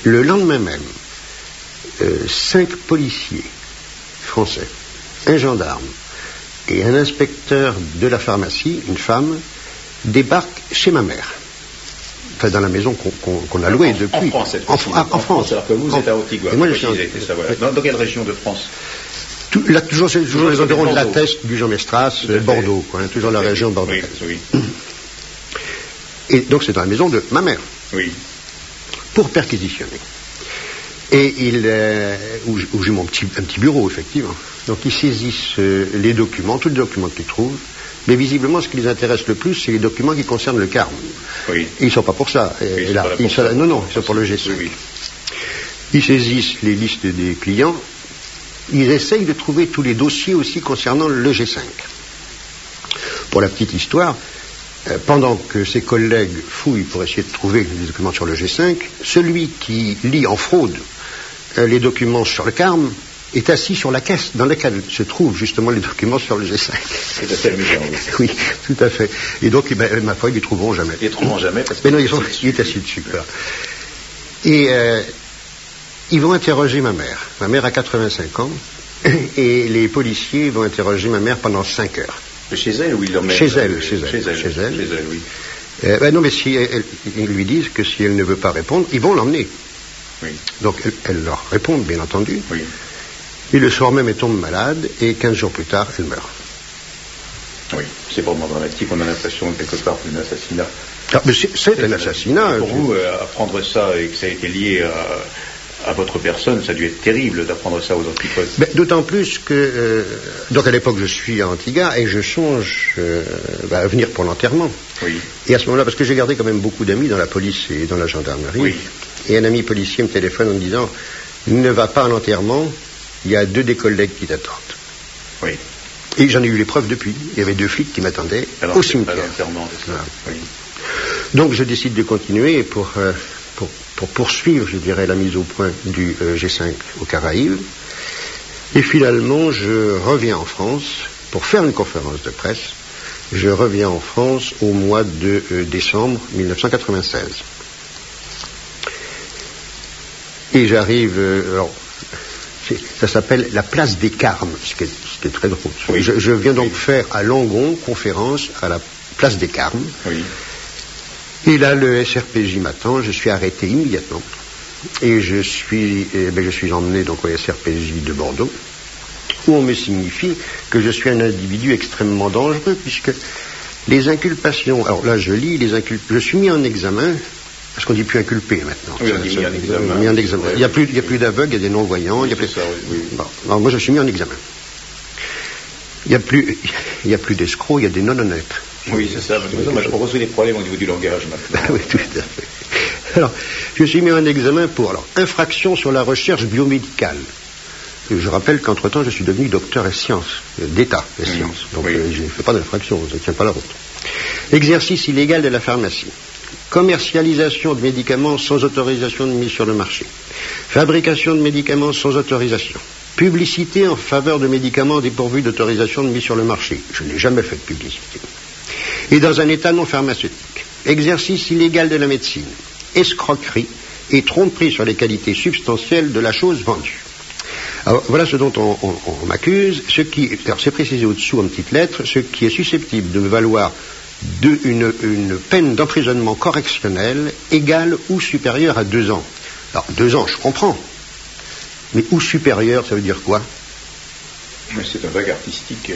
Le lendemain même, 5 policiers français, un gendarme et un inspecteur de la pharmacie, une femme, débarquent chez ma mère. Enfin, dans la maison qu'on a louée depuis. En France, cette fois-ci. En France, alors que vous êtes à Antigua. Moi, dans quelle région de France? Toujours les environs de la Teste, du Jean Mestras, Bordeaux, quoi, hein, toujours la région bordelaise. Oui. Et donc c'est dans la maison de ma mère. Oui. Pour perquisitionner. Et où j'ai un petit bureau, effectivement. Donc ils saisissent les documents, tous les documents qu'ils trouvent. Mais visiblement, ce qui les intéresse le plus, c'est les documents qui concernent le Carme. Oui. Et ils ne sont pas pour ça. Oui, ils sont pour le G5. Oui. Ils saisissent les listes des clients. Ils essayent de trouver tous les dossiers aussi concernant le G5. Pour la petite histoire, pendant que ses collègues fouillent pour essayer de trouver les documents sur le G5, celui qui lit en fraude les documents sur le Carme est assis sur la caisse dans laquelle se trouvent justement les documents sur le G5. C'est assez amusant, oui. Oui, tout à fait. Et donc, ma foi, ils ne les trouveront jamais. Ils ne les trouveront jamais parce que... Mais non, il est assis dessus. Voilà. Et ils vont interroger ma mère. Ma mère a 85 ans. Et les policiers vont interroger ma mère pendant 5 heures. Chez elle ou ils l'emmènent? Chez elle, oui. Non, mais si ils lui disent que si elle ne veut pas répondre, ils vont l'emmener. Oui. Donc, elle leur répond, bien entendu. Oui. Et le soir même, elle tombe malade, et 15 jours plus tard, elle meurt. Oui, c'est vraiment dramatique, on a l'impression quelque part que c'est un assassinat. Ah, mais c'est un assassinat. Pour vous, apprendre ça et que ça a été lié à votre personne, ça a dû être terrible d'apprendre ça aux antipodes. D'autant plus que, donc à l'époque, je suis à Antigua, et je songe à venir pour l'enterrement. Oui. Et à ce moment-là, parce que j'ai gardé quand même beaucoup d'amis dans la police et dans la gendarmerie, oui. Et un ami policier me téléphone en me disant, ne va pas à l'enterrement, il y a 2 des collègues qui t'attendent. Oui. Et j'en ai eu les preuves depuis. Il y avait 2 flics qui m'attendaient au cimetière. Voilà. Oui. Donc je décide de continuer pour poursuivre, je dirais, la mise au point du G5 aux Caraïbes. Et finalement, je reviens en France pour faire une conférence de presse. Je reviens en France au mois de décembre 1996. Et j'arrive... ça s'appelle la place des Carmes, ce qui est très drôle. Oui. Je viens donc faire à Langon conférence à la place des Carmes. Oui. Et là, le SRPJ m'attend, je suis arrêté immédiatement. Et je suis emmené donc au SRPJ de Bordeaux, où on me signifie que je suis un individu extrêmement dangereux, puisque les inculpations... Alors là, je lis les inculpations... Je suis mis en examen... Parce qu'on ne dit plus inculpé maintenant. Oui, on dit mis en examen. Il n'y a plus d'aveugles, il y a des non-voyants. Oui, Bon, alors moi, je suis mis en examen. Il n'y a plus d'escrocs, il y a des non-honnêtes. Oui, c'est ça. Je propose des problèmes au niveau du langage maintenant. Oui, tout à fait. Alors, je suis mis en examen pour infraction sur la recherche biomédicale. Je rappelle qu'entre-temps, je suis devenu docteur et sciences, d'État et sciences. Donc, je ne fais pas d'infraction, je ne tiens pas la route. Exercice illégal de la pharmacie. Commercialisation de médicaments sans autorisation de mise sur le marché. Fabrication de médicaments sans autorisation. Publicité en faveur de médicaments dépourvus d'autorisation de mise sur le marché. Je n'ai jamais fait de publicité. Et dans un état non pharmaceutique. Exercice illégal de la médecine. escroquerie et tromperie sur les qualités substantielles de la chose vendue. Alors, voilà ce dont on m'accuse. Alors c'est précisé au-dessous en petites lettres, ce qui est susceptible de me valoir une peine d'emprisonnement correctionnel égale ou supérieure à 2 ans. Alors 2 ans, je comprends. Mais ou supérieur, ça veut dire quoi? Mais c'est un vague artistique.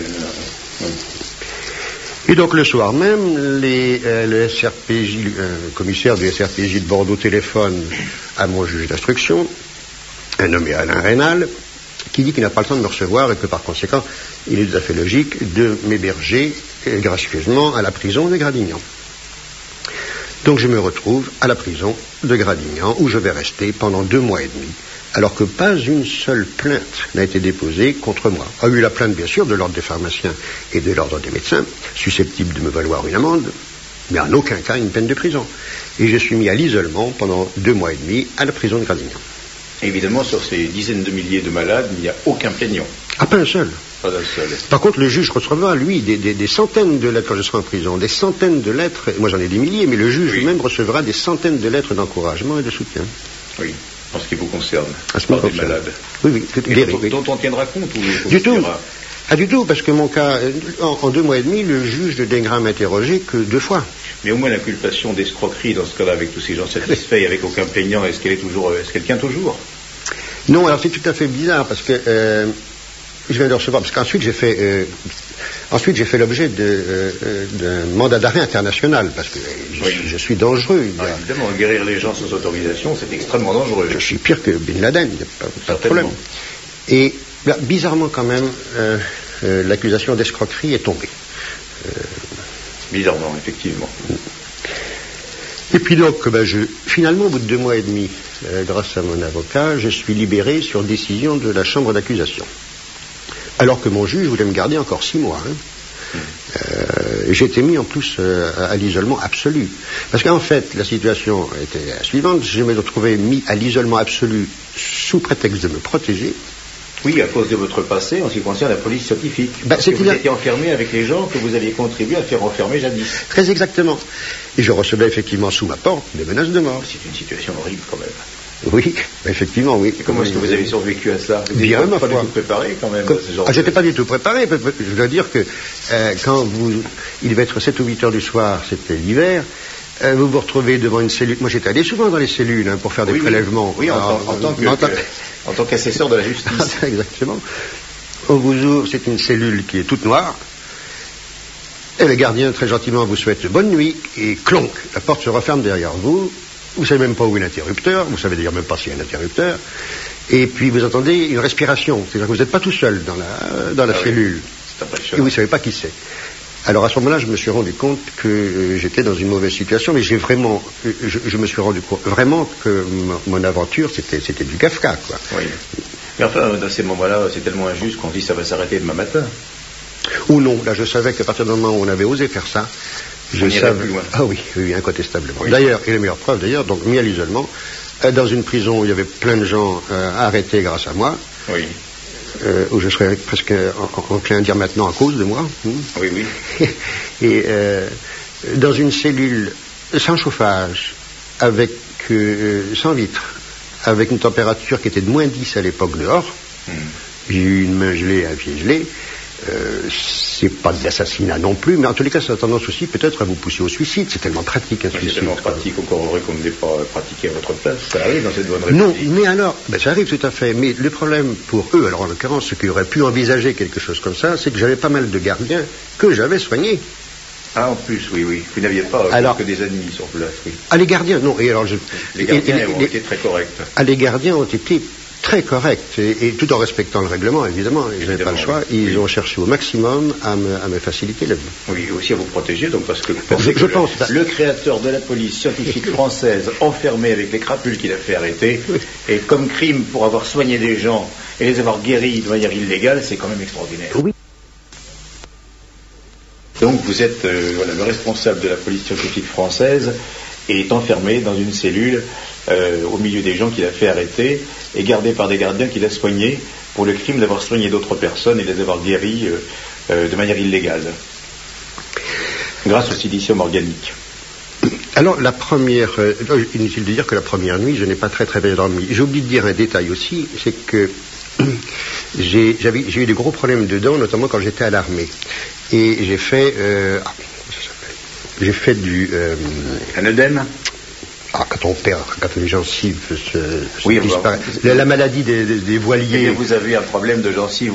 Et donc le soir même, le SRPJ, commissaire du SRPJ de Bordeaux téléphone à mon juge d'instruction, un nommé Alain Rénal, qui dit qu'il n'a pas le temps de me recevoir et que par conséquent, il est tout à fait logique de m'héberger gracieusement à la prison de Gradignan. Donc je me retrouve à la prison de Gradignan où je vais rester pendant 2 mois et demi, alors que pas une seule plainte n'a été déposée contre moi. A eu la plainte bien sûr de l'ordre des pharmaciens et de l'ordre des médecins, susceptible de me valoir une amende, mais en aucun cas une peine de prison. Et je suis mis à l'isolement pendant 2 mois et demi à la prison de Gradignan. Évidemment, sur ces dizaines de milliers de malades, il n'y a aucun plaignant. Ah, pas un seul. Pas un seul. Par contre, le juge recevra, lui, des centaines de lettres quand je serai en prison, des centaines de lettres, moi j'en ai des milliers, mais le juge lui-même recevra des centaines de lettres d'encouragement et de soutien. Oui, en ce qui vous concerne. À ce qui me des concerne. malades. Oui, Et dont on tiendra compte ou du tout. Ah, du tout, parce que mon cas, en 2 mois et demi, le juge ne daignera m'interroger que 2 fois. Mais au moins l'inculpation d'escroquerie, dans ce cas-là, avec tous ces gens satisfaits et avec aucun plaignant, est-ce qu'elle tient toujours? Non, alors c'est tout à fait bizarre, parce que je viens de recevoir, parce qu'ensuite j'ai fait l'objet d'un mandat d'arrêt international, parce que je suis dangereux. Évidemment, guérir les gens sans autorisation, c'est extrêmement dangereux. Je suis pire que Bin Laden, il n'y a pas de problème. Et là, bizarrement quand même, l'accusation d'escroquerie est tombée. Bizarrement, effectivement. Et puis donc, finalement, au bout de 2 mois et demi, grâce à mon avocat, je suis libéré sur décision de la chambre d'accusation. Alors que mon juge voulait me garder encore 6 mois. J'ai été mis en plus à l'isolement absolu. Parce qu'en fait, la situation était la suivante. Je me retrouvais mis à l'isolement absolu sous prétexte de me protéger. Oui, à cause de votre passé en ce qui concerne la police scientifique. Parce que vous étiez enfermé avec les gens que vous aviez contribué à faire enfermer jadis. Très exactement. Et je recevais effectivement sous ma porte des menaces de mort. C'est une situation horrible quand même. Oui, effectivement, oui. Et comment est-ce que vous avez survécu à cela? Vous bien, ma foi. Pas du tout préparé quand même. J'étais pas du tout préparé. Je dois dire que quand il devait être 7 ou 8 heures du soir, c'était l'hiver, vous vous retrouvez devant une cellule. Moi, j'étais allé souvent dans les cellules pour faire des prélèvements. Oui, en tant qu'assesseur de la justice. Exactement. On vous ouvre, c'est une cellule qui est toute noire. Et le gardien, très gentiment, vous souhaite bonne nuit. Et clonk, la porte se referme derrière vous. Vous ne savez même pas où est l'interrupteur. Vous ne savez d'ailleurs même pas s'il y a un interrupteur. Et puis vous entendez une respiration. C'est-à-dire que vous n'êtes pas tout seul dans la cellule. Et vous ne savez pas qui c'est. Alors à ce moment-là, je me suis rendu compte que j'étais dans une mauvaise situation, mais je me suis rendu compte vraiment que mon aventure, c'était du Kafka, quoi. Oui. Mais enfin, dans ces moments-là, c'est tellement injuste qu'on dit ça va s'arrêter demain matin. Ou non, là je savais qu'à partir du moment où on avait osé faire ça, je savais. Ah oui, incontestablement. Oui. D'ailleurs, et la meilleure preuve d'ailleurs, donc mis à l'isolement, dans une prison où il y avait plein de gens arrêtés grâce à moi. Oui. Où je serais presque enclin à dire maintenant à cause de moi. Oui, oui. Et dans une cellule sans chauffage, sans vitre, avec une température qui était de moins 10 à l'époque dehors, j'ai eu une main gelée, un pied gelé. C'est pas de l'assassinat non plus, mais en tous les cas, ça a tendance aussi peut-être à vous pousser au suicide. C'est tellement pratique, un suicide. C'est tellement pratique, encore heureux qu'on ne l'ait pas pratiqué à votre place. Ça arrive dans cette bonne république. Non, mais alors, ça arrive tout à fait. Mais le problème pour eux, alors en l'occurrence, ceux qui auraient pu envisager quelque chose comme ça, c'est que j'avais pas mal de gardiens que j'avais soignés. Ah, en plus, oui. Vous n'aviez pas que des ennemis sur place, oui. Ah, les gardiens, non. Et alors, les gardiens ont été très corrects. Ah, les gardiens ont été très correct, et tout en respectant le règlement, évidemment, ils n'avaient pas le choix, ils ont cherché au maximum à me faciliter la vie. Oui, aussi à vous protéger, donc parce que je pense le créateur de la police scientifique française, enfermé avec les crapules qu'il a fait arrêter, et comme crime pour avoir soigné des gens et les avoir guéris de manière illégale, c'est quand même extraordinaire. Oui. Donc vous êtes le responsable de la police scientifique française et est enfermé dans une cellule au milieu des gens qu'il a fait arrêter et gardé par des gardiens qu'il a soignés pour le crime d'avoir soigné d'autres personnes et les avoir guéris de manière illégale grâce au silicium organique. Alors, la première... inutile de dire que la première nuit, je n'ai pas très très bien dormi. J'ai oublié de dire un détail aussi, c'est que j'ai eu des gros problèmes de dents, notamment quand j'étais à l'armée. Et j'ai fait... j'ai fait du... Un œdème. Quand les gencives disparaissent. La maladie des voiliers. Et vous avez un problème de gencives,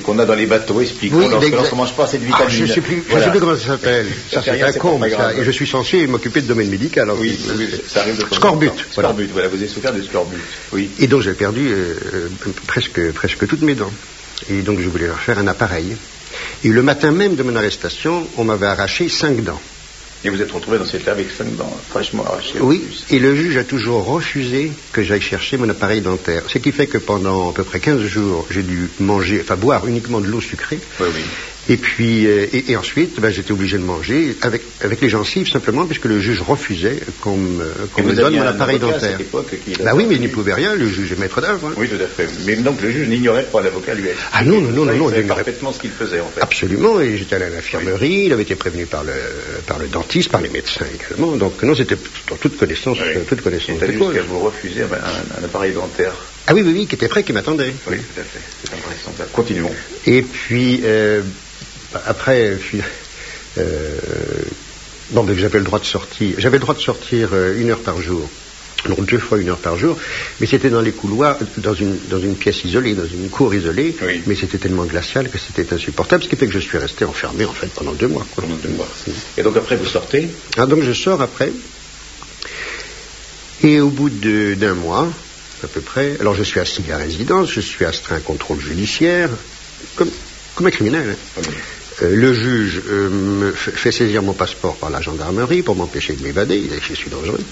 qu'on a dans les bateaux, expliquons, lorsqu'on ne mange pas cette vitamine. Je ne sais plus comment ça s'appelle. Ça, c'est un comble, ça. Et je suis censé m'occuper de domaine médical. Oui, ça arrive de Scorbut. Scorbut, voilà, vous avez souffert de scorbut. Oui. Et donc, j'ai perdu presque toutes mes dents. Et donc, je voulais leur faire un appareil. Et le matin même de mon arrestation, on m'avait arraché 5 dents. Et vous êtes retrouvé dans cette là avec 5 dents fraîchement arrachées. Oui, et le juge a toujours refusé que j'aille chercher mon appareil dentaire. Ce qui fait que pendant à peu près 15 jours, j'ai dû boire uniquement de l'eau sucrée. Oui. Et puis, et ensuite, j'étais obligé de manger avec les gencives simplement, puisque le juge refusait qu'on me donne mon appareil dentaire. À cette époque, oui, mais il n'y pouvait rien, le juge est maître d'œuvre. Hein. Oui, tout à fait. Mais donc le juge n'ignorait pas l'avocat lui. Ah non. Il savait parfaitement ce qu'il faisait en fait. Absolument, et j'étais allé à l'infirmerie, il avait été prévenu par le dentiste, par les médecins également. Donc non, c'était en toute connaissance. Toute connaissance. C'est jusqu'à vous refuser un appareil dentaire. Ah oui, qui était prêt, qui m'attendait. Oui, tout à fait. C'est intéressant. Continuons. Et puis après, j'avais le droit de sortir. J'avais le droit de sortir 1 heure par jour. Donc 2 fois 1 heure par jour, mais c'était dans les couloirs, dans une pièce isolée, dans une cour isolée, mais c'était tellement glacial que c'était insupportable, ce qui fait que je suis resté enfermé en fait pendant 2 mois. Pendant 2 mois. Et donc après vous sortez? Donc je sors après, et au bout d'un mois, à peu près, alors je suis assigné à résidence, je suis astreint à un contrôle judiciaire, comme un criminel. Hein. Le juge me fait saisir mon passeport par la gendarmerie pour m'empêcher de m'évader, je suis dangereux.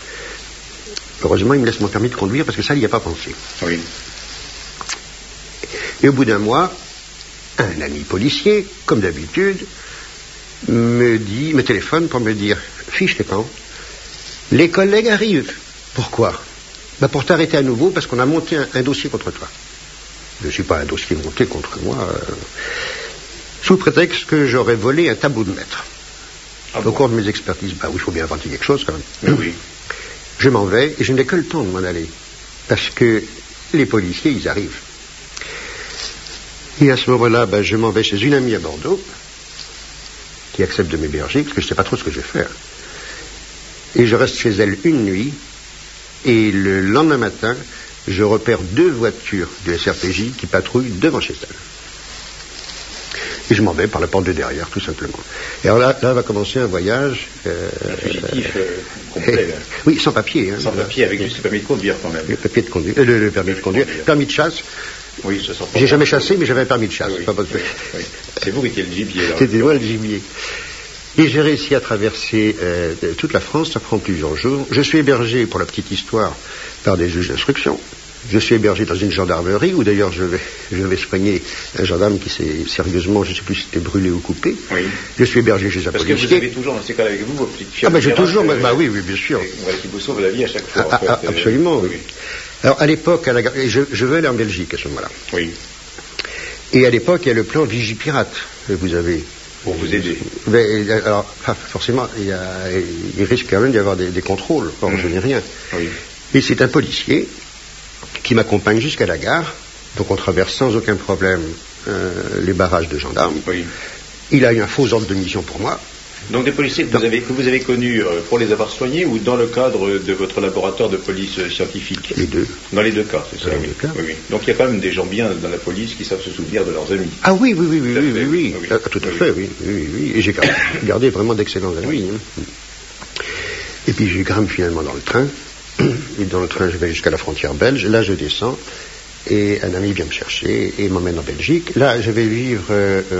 Heureusement, il me laisse mon permis de conduire parce que ça, il n'y a pas pensé. Oui. Et au bout d'un mois, un ami policier, comme d'habitude, me téléphone pour me dire « Fiche tes camps, les collègues arrivent. » Pourquoi ? Pour t'arrêter à nouveau parce qu'on a monté un dossier contre toi. Je ne suis pas un dossier monté contre moi, sous prétexte que j'aurais volé un tableau de maître. Au cours de mes expertises, oui, il faut bien inventer quelque chose quand même. Oui. Je m'en vais et je n'ai que le temps de m'en aller. Parce que les policiers, ils arrivent. Et à ce moment-là, je m'en vais chez une amie à Bordeaux, qui accepte de m'héberger, parce que je ne sais pas trop ce que je vais faire. Et je reste chez elle une nuit, et le lendemain matin, je repère 2 voitures de SRPJ qui patrouillent devant chez elle. Et je m'en vais par la porte de derrière, tout simplement. Et alors là va commencer un voyage... un fugitif complet, là. Oui, sans papier. Hein, sans papier, avec juste le permis de conduire, quand même. Le permis de conduire. Permis de chasse. Oui, ça sent pas. J'ai jamais chassé, mais j'avais un permis de chasse. Oui. C'est vous qui étiez le gibier, là. C'était moi le gibier. Et j'ai réussi à traverser toute la France, ça prend plusieurs jours. Je suis hébergé, pour la petite histoire, par des juges d'instruction. Je suis hébergé dans une gendarmerie, où d'ailleurs je vais soigner un gendarme qui s'est sérieusement, je ne sais plus si c'était brûlé ou coupé. Oui. Je suis hébergé chez un policier. Parce que vous avez toujours dans ces cas-là avec vous vos petites filles. J'ai toujours, oui, bien sûr. Voilà, qui vous sauve la vie à chaque fois. Absolument, oui. Alors à l'époque, je veux aller en Belgique à ce moment-là. Oui. Et à l'époque, il y a le plan Vigipirate que vous avez. Pour vous aider. Alors, forcément, il risque quand même d'y avoir des contrôles. Or, je n'ai rien. Oui. Et c'est un policier qui m'accompagne jusqu'à la gare. Donc, on traverse sans aucun problème les barrages de gendarmes. Oui. Il a eu un faux ordre de mission pour moi. Donc des policiers que vous avez connus pour les avoir soignés ou dans le cadre de votre laboratoire de police scientifique? Les deux. Dans les 2 cas, c'est ça, oui. Oui. Donc il y a quand même des gens bien dans la police qui savent se souvenir de leurs amis. Ah oui. Tout à fait, oui. Et j'ai gardé vraiment d'excellents amis. Hein. Et puis je grimpe finalement dans le train. Et dans le train, je vais jusqu'à la frontière belge. Là, je descends. Et un ami vient me chercher et m'emmène en Belgique. Là, je vais vivre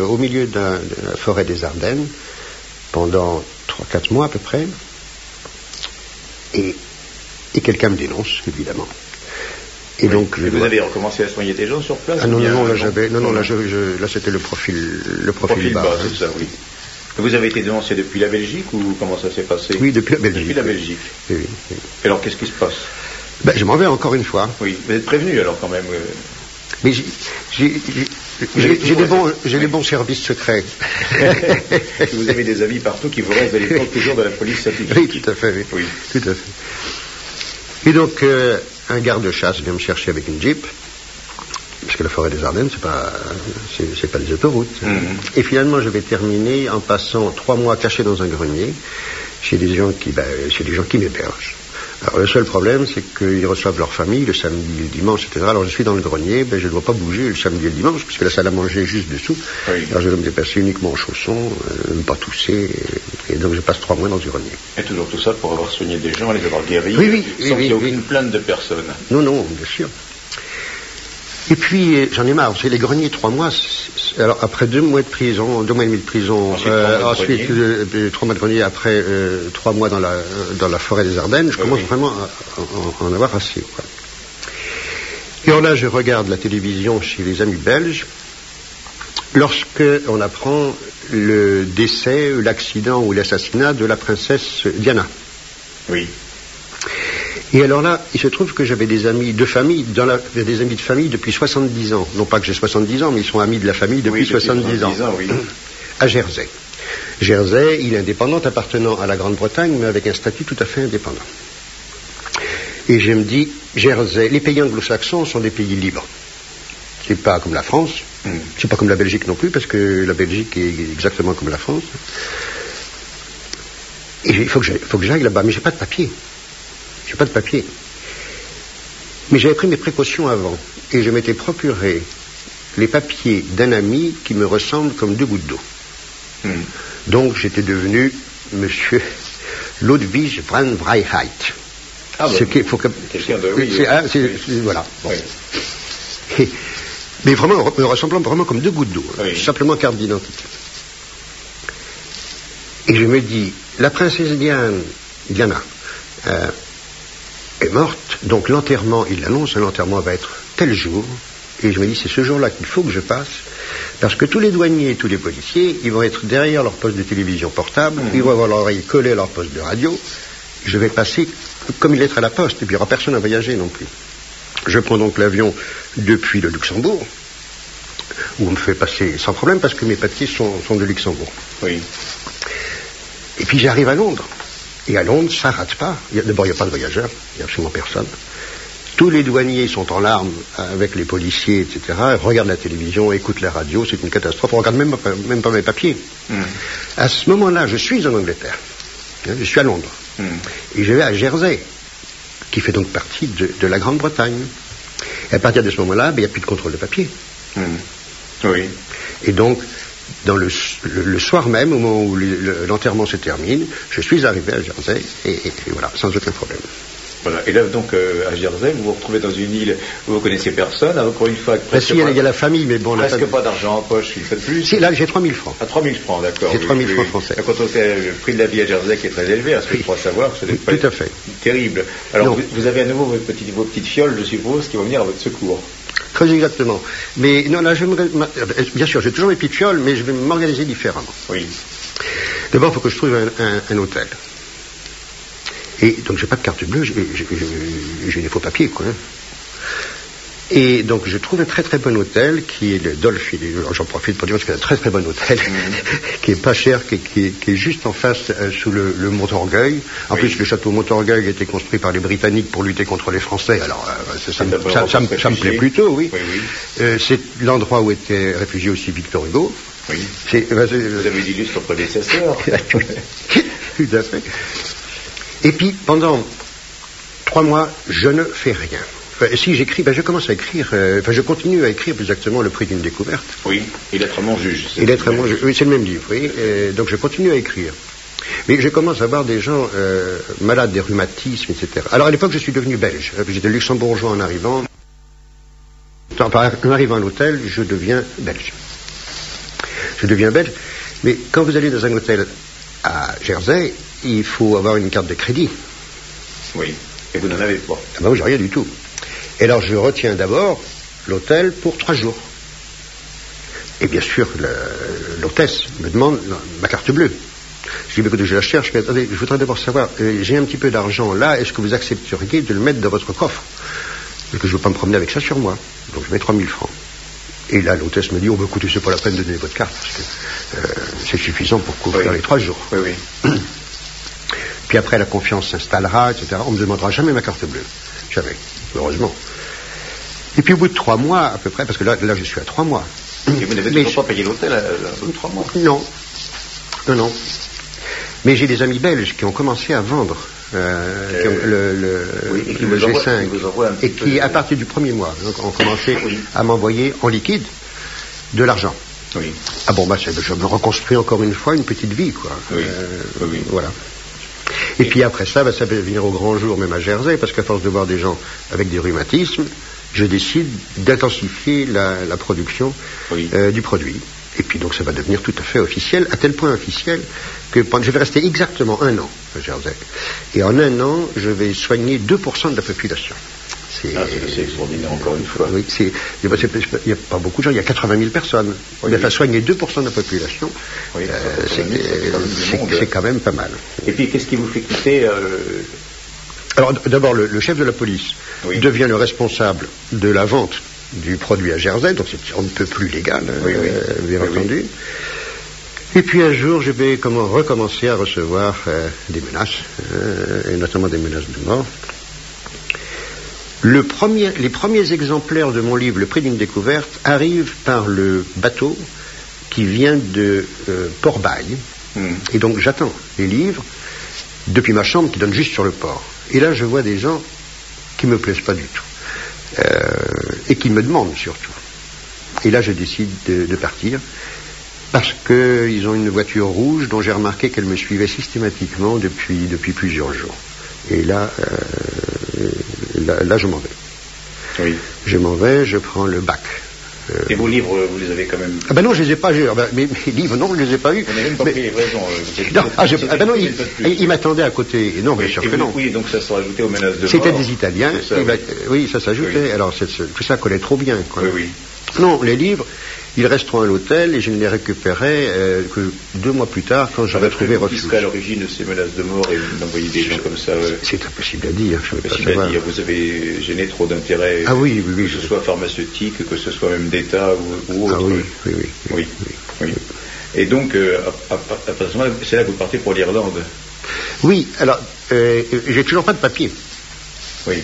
au milieu de la forêt des Ardennes pendant 3-4 mois à peu près. Et quelqu'un me dénonce, évidemment. Et donc, vous avez recommencé à soigner des gens sur place? Ah non, là c'était le profil bas. C'est ça, oui. Vous avez été dénoncé depuis la Belgique ou comment ça s'est passé? Oui, depuis la Belgique. Depuis la Belgique. Oui. Et alors, qu'est-ce qui se passe? Je m'en vais encore une fois. Oui, vous êtes prévenu alors quand même. Mais j'ai des bons services secrets. Vous avez des amis partout qui vous restent de l'époque toujours de la police scientifique. Oui, tout à fait, oui. Tout à fait. Et donc, un garde-chasse vient me chercher avec une Jeep, parce que la forêt des Ardennes, c'est pas des autoroutes. Et finalement, je vais terminer en passant 3 mois cachés dans un grenier, chez des gens qui m'hébergent. Alors, le seul problème, c'est qu'ils reçoivent leur famille le samedi et le dimanche, etc. Alors, je suis dans le grenier, je ne dois pas bouger le samedi et le dimanche, puisque la salle à manger est juste dessous. Oui. Alors, je dois me déplacer uniquement en chaussons, ne pas tousser, et donc je passe 3 mois dans ce grenier. Et toujours tout ça pour avoir soigné des gens, les avoir guéris, sans qu'il y ait aucune plainte de personne. Non, bien sûr. Et puis, j'en ai marre. Vous savez, les greniers, 3 mois, alors après 2 mois de prison, 2 mois et demi de prison, ensuite 3 mois de grenier, après 3 mois dans la forêt des Ardennes, je commence vraiment à en avoir assez, quoi. Et alors là, je regarde la télévision chez les amis belges, lorsque on apprend le décès, l'accident ou l'assassinat de la princesse Diana. Oui. Et alors là, il se trouve que j'avais des amis de famille, des amis de famille depuis 70 ans. Non pas que j'ai 70 ans, mais ils sont amis de la famille depuis 70 ans. Oui. À Jersey. Jersey, île indépendante appartenant à la Grande-Bretagne, mais avec un statut tout à fait indépendant. Et je me dis, Jersey, les pays anglo-saxons sont des pays libres. C'est pas comme la France, c'est pas comme la Belgique non plus, parce que la Belgique est exactement comme la France. Et il faut que j'aille là-bas, mais j'ai pas de papier. Mais j'avais pris mes précautions avant, et je m'étais procuré les papiers d'un ami qui me ressemble comme 2 gouttes d'eau. Donc j'étais devenu Monsieur Ludwig van Vrijheid. Quelqu'un de... Voilà. Oui. Mais vraiment, me ressemblant vraiment comme 2 gouttes d'eau. Oui. Simplement carte d'identité. Et je me dis, la princesse Diana, est morte, donc l'enterrement, il l'annonce, l'enterrement va être tel jour, et je me dis, c'est ce jour-là qu'il faut que je passe, parce que tous les douaniers et tous les policiers, ils vont être derrière leur poste de télévision portable, ils vont avoir l'oreille collée à leur poste de radio, je vais passer comme il est à la poste, et puis il n'y aura personne à voyager non plus. Je prends donc l'avion depuis le Luxembourg, où on me fait passer sans problème, parce que mes papiers sont de Luxembourg. Oui. Et puis j'arrive à Londres. Et à Londres, ça rate pas. D'abord, il n'y a pas de voyageurs, il n'y a absolument personne. Tous les douaniers sont en larmes avec les policiers, etc. Ils regardent la télévision, écoutent la radio, c'est une catastrophe. On ne regarde même pas mes papiers. À ce moment-là, je suis en Angleterre. Je suis à Londres. Et je vais à Jersey, qui fait donc partie de la Grande-Bretagne. Et à partir de ce moment-là, il n'y a plus de contrôle de papier. Oui. Et donc, dans le soir même, au moment où l'enterrement se termine, je suis arrivé à Jersey, et voilà, sans aucun problème. Voilà. Et là, donc, à Jersey, vous vous retrouvez dans une île où vous ne connaissez personne, encore une fois... il y a la famille, mais bon... Presque pas d'argent en poche, une fois de plus. Si, là, j'ai 3 000 francs. Ah, 3 000 francs, d'accord. J'ai 3 000 francs français. Quand on sait le prix de la vie à Jersey qui est très élevé, ce que je crois savoir, c'est tout à fait terrible. Alors, vous avez à nouveau vos petites fioles, je suppose, qui vont venir à votre secours. Très exactement. Mais non, là, bien sûr, j'ai toujours mes petites fioles, mais je vais m'organiser différemment. Oui. D'abord, il faut que je trouve un hôtel. Et donc, j'ai pas de carte bleue, j'ai des faux papiers, quoi. Et donc, je trouve un très très bon hôtel qui est le Dolphin. J'en profite pour dire que c'est un très très bon hôtel, qui est pas cher, qui est juste en face sous le Montorgueil. En plus, le château Montorgueil a été construit par les Britanniques pour lutter contre les Français. Alors, ça me plaît plutôt, oui. C'est l'endroit où était réfugié aussi Victor Hugo. Oui. Vous avez d'illustres prédécesseurs. Tout à fait. Et puis, pendant 3 mois, je ne fais rien. Si j'écris, je commence à écrire, je continue à écrire plus exactement Le prix d'une découverte. Oui, et Lettre à mon juge. Oui, c'est le même livre, oui. Donc je continue à écrire. Mais je commence à voir des gens malades des rhumatismes, etc. Alors à l'époque, je suis devenu belge. J'étais luxembourgeois en arrivant. En arrivant à l'hôtel, je deviens belge. Mais quand vous allez dans un hôtel à Jersey, il faut avoir une carte de crédit. Oui, et vous n'en avez pas. Ah ben, j'ai rien du tout. Et alors je retiens d'abord l'hôtel pour 3 jours. Et bien sûr, l'hôtesse me demande ma carte bleue. Je dis, écoutez, je la cherche, mais attendez, je voudrais d'abord savoir, j'ai un petit peu d'argent là, est-ce que vous accepteriez de le mettre dans votre coffre? et que je ne veux pas me promener avec ça sur moi. Donc je mets 3000 francs. Et là, l'hôtesse me dit, oh, bah, écoutez, c'est pas la peine de donner votre carte, parce que c'est suffisant pour couvrir les 3 jours. Oui, oui. Puis après, la confiance s'installera, etc. On ne me demandera jamais ma carte bleue. Jamais. Heureusement. Et puis au bout de 3 mois, à peu près, parce que là je suis à 3 mois. Et vous n'avez toujours pas payé l'hôtel au bout de 3 mois? Non. Non. Mais j'ai des amis belges qui ont commencé à vendre le G5 et qui, à partir du 1er mois, donc, ont commencé à m'envoyer en liquide de l'argent. Oui. Ah bon, bah, je me reconstruis encore une fois une petite vie, quoi. Oui. Oui. Voilà. Et puis après ça, ça va venir au grand jour, même à Jersey, parce qu'à force de voir des gens avec des rhumatismes, je décide d'intensifier la production du produit. Et puis donc ça va devenir tout à fait officiel, à tel point officiel que je vais rester exactement 1 an à Jersey. Et en 1 an, je vais soigner 2% de la population. C'est extraordinaire, encore une fois. Oui, il n'y a pas beaucoup de gens, il y a 80 000 personnes. Oui, il va soigner 2% de la population. Oui, c'est quand même pas mal. Et puis, qu'est-ce qui vous fait quitter Alors, d'abord, le chef de la police devient le responsable de la vente du produit à Jersey, donc on ne peut plus légal, bien entendu. Et puis un jour, je vais recommencer à recevoir des menaces, et notamment des menaces de mort. Les premiers exemplaires de mon livre, Le prix d'une découverte, arrivent par le bateau qui vient de Port-Bail. Et donc j'attends les livres depuis ma chambre qui donne juste sur le port. Et là, je vois des gens qui ne me plaisent pas du tout. Et qui me demandent surtout. Et là, je décide de partir parce qu'ils ont une voiture rouge dont j'ai remarqué qu'elle me suivait systématiquement depuis plusieurs jours. Et là, je m'en vais. Oui. Je m'en vais, je prends le bac. Et vos livres, vous les avez quand même... Ah ben non, je les ai pas eu. Mes livres, non, je les ai pas eus. Vous n'avez même pas pris les livraisons. Non, il m'attendait à côté. Et non, bien sûr que non. Oui, donc ça se rajoutait aux menaces de mort. C'était des Italiens. Oui, ça s'ajoutait. Oui. Alors, tout ça collait trop bien, quoi. Oui. Non, les livres, ils resteront à l'hôtel et je ne les récupérerai que 2 mois plus tard quand j'aurai trouvé refuge. Qui serait à l'origine de ces menaces de mort et d'envoyer des gens comme ça C'est impossible à dire. Vous avez gêné trop d'intérêts. Ah oui. Que ce soit pharmaceutique, que ce soit même d'État ou autre. Ah oui. Et donc, c'est là que vous partez pour l'Irlande. Oui, alors, j'ai toujours pas de papier. Oui.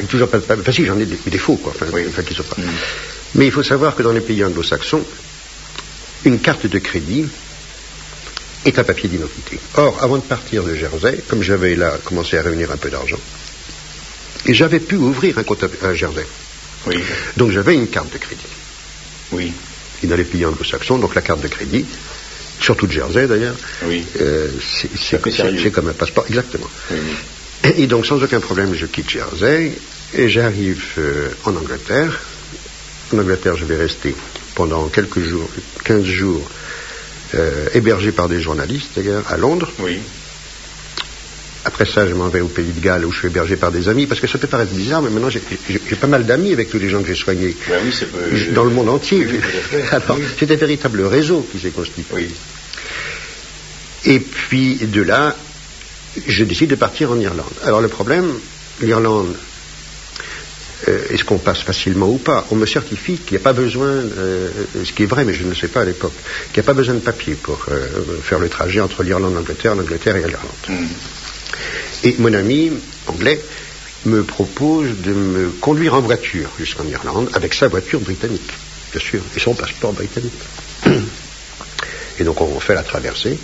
Toujours pas de papier. Enfin, si, j'en ai des faux, quoi. Enfin, qui sont pas. Mais il faut savoir que dans les pays anglo-saxons, une carte de crédit est un papier d'identité. Or, avant de partir de Jersey, comme j'avais là commencé à réunir un peu d'argent, et j'avais pu ouvrir un compte à Jersey. Oui. Donc j'avais une carte de crédit. Oui. Et dans les pays anglo-saxons, donc la carte de crédit, surtout de Jersey d'ailleurs, c'est comme un passeport, exactement. Oui. Et donc sans aucun problème, je quitte Jersey et j'arrive en Angleterre. En Angleterre, je vais rester pendant 15 jours, hébergé par des journalistes, d'ailleurs, à Londres. Oui. Après ça, je m'en vais au Pays de Galles, où je suis hébergé par des amis, parce que ça peut paraître bizarre, mais maintenant, j'ai pas mal d'amis avec tous les gens que j'ai soignés. Dans le monde entier. Alors, c'est un véritable réseau qui s'est constitué. Oui. Et puis, de là, je décide de partir en Irlande. Alors, le problème, l'Irlande... est-ce qu'on passe facilement ou pas? On me certifie qu'il n'y a pas besoin, ce qui est vrai, mais je ne le sais pas à l'époque, qu'il n'y a pas besoin de papier pour faire le trajet entre l'Irlande, l'Angleterre et l'Irlande. Et mon ami anglais me propose de me conduire en voiture jusqu'en Irlande, avec sa voiture britannique, bien sûr, et son passeport britannique. Et donc on fait la traversée,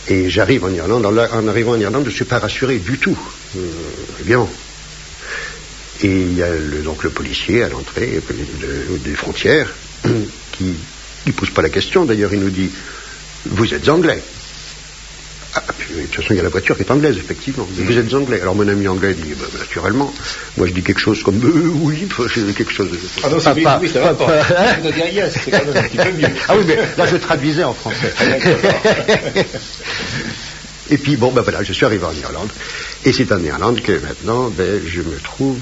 et j'arrive en Irlande. En arrivant en Irlande, je ne suis pas rassuré du tout, évidemment. Et il y a donc le policier à l'entrée des frontières qui ne pose pas la question. D'ailleurs, il nous dit « Vous êtes anglais ?» De toute façon, il y a la voiture qui est anglaise, effectivement. « Vous êtes anglais ?» Alors mon ami anglais dit « Naturellement. » Moi, je dis quelque chose comme « Oui, quelque chose... » Ah non, ça va pas. C'est quand même un petit peu mieux. Ah oui, mais là, je traduisais en français. Et puis, voilà, je suis arrivé en Irlande. Et c'est en Irlande que maintenant, je me trouve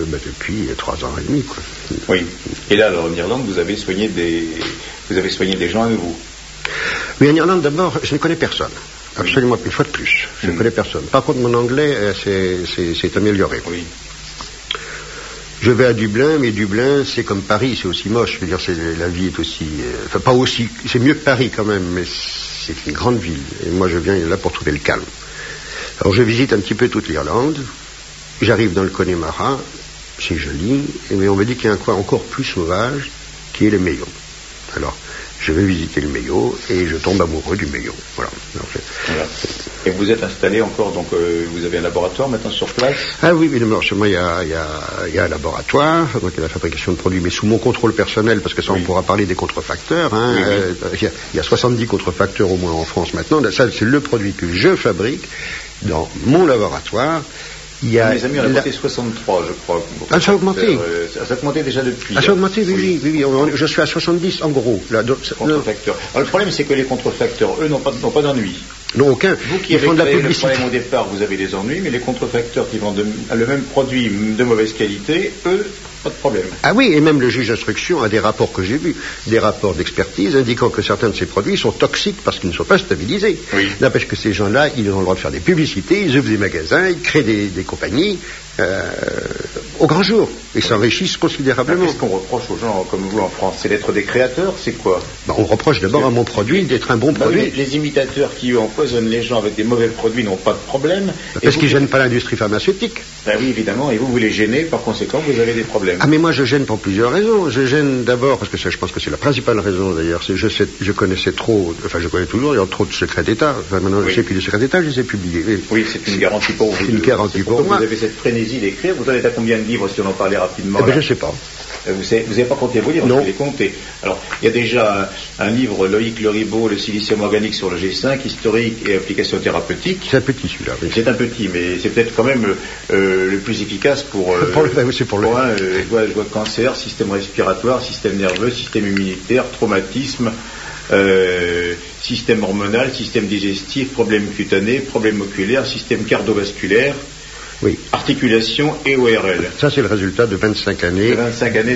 depuis 3 ans et demi, quoi. Oui. Et là, alors, en Irlande, vous avez soigné des gens avec vous? Oui, en Irlande, d'abord, je ne connais personne. Absolument, une fois de plus. Je ne connais personne. Par contre, mon anglais s'est amélioré. Oui. Je vais à Dublin, mais Dublin, c'est comme Paris, c'est aussi moche. Je veux dire, la vie est aussi... Enfin, pas aussi... C'est mieux que Paris, quand même, mais c'est une grande ville. Et moi, je viens là pour trouver le calme. Alors, je visite un petit peu toute l'Irlande. J'arrive dans le Connemara. C'est joli. Mais on me dit qu'il y a un coin encore plus sauvage, qui est le Mayo. Alors, je vais visiter le Mayo, et je tombe amoureux du Mayo. Voilà. Voilà. Et vous êtes installé encore, donc vous avez un laboratoire maintenant sur place? Ah oui, évidemment, chez moi il y a un laboratoire, donc il y a la fabrication de produits, mais sous mon contrôle personnel, parce que ça on pourra parler des contrefacteurs, hein, il y a 70 contrefacteurs au moins en France maintenant, ça c'est le produit que je fabrique dans mon laboratoire. Mes amis, on a voté 63, je crois. Ah, ça a augmenté. Ça a augmenté déjà depuis. Ah, ça a augmenté, oui. Je suis à 70 en gros. Là, contrefacteurs. Alors, le problème, c'est que les contrefacteurs, eux, n'ont pas d'ennui. Non, aucun. Vous qui avez créé le problème au départ, vous avez des ennuis, mais les contrefacteurs qui vendent le même produit de mauvaise qualité, eux, pas de problème. Ah oui, et même le juge d'instruction a des rapports que j'ai vus, des rapports d'expertise indiquant que certains de ces produits sont toxiques parce qu'ils ne sont pas stabilisés. Oui. N'empêche que ces gens-là, ils ont le droit de faire des publicités, ils ouvrent des magasins, ils créent des compagnies au grand jour et s'enrichissent considérablement. Qu'est-ce qu'on reproche aux gens comme vous en France? C'est d'être des créateurs? C'est quoi? On reproche d'abord à mon produit d'être un bon produit. Les imitateurs qui empoisonnent les gens avec des mauvais produits n'ont pas de problème. Parce qu'ils ne gênent pas l'industrie pharmaceutique. Ben oui, évidemment, et vous les gênez, par conséquent, vous avez des problèmes. Ah, mais moi, je gêne pour plusieurs raisons. Je gêne d'abord, parce que je pense que c'est la principale raison, d'ailleurs, c'est je connaissais trop, enfin, je connais toujours, il y a trop de secrets d'État. Enfin, maintenant, je sais que les secrets d'État, je les ai publiés. Oui, c'est une garantie pour vous. C'est une garantie pour moi. Vous avez cette frénésie d'écrire. Vous en êtes à combien de livres, si on en parlait rapidement? Eh ben, je sais pas. Vous n'avez pas compté vos livres, non. Vous les comptez. Alors, il y a déjà un livre, Loïc Le Ribot, le silicium organique sur le G5, historique et application thérapeutique. C'est un petit celui-là. Oui. C'est un petit, mais c'est peut-être quand même le plus efficace pour je vois cancer, système respiratoire, système nerveux, système immunitaire, traumatisme, système hormonal, système digestif, problèmes cutanés, problèmes oculaires, système cardiovasculaire. Oui. Articulation et ORL. Ça, c'est le résultat de 25 années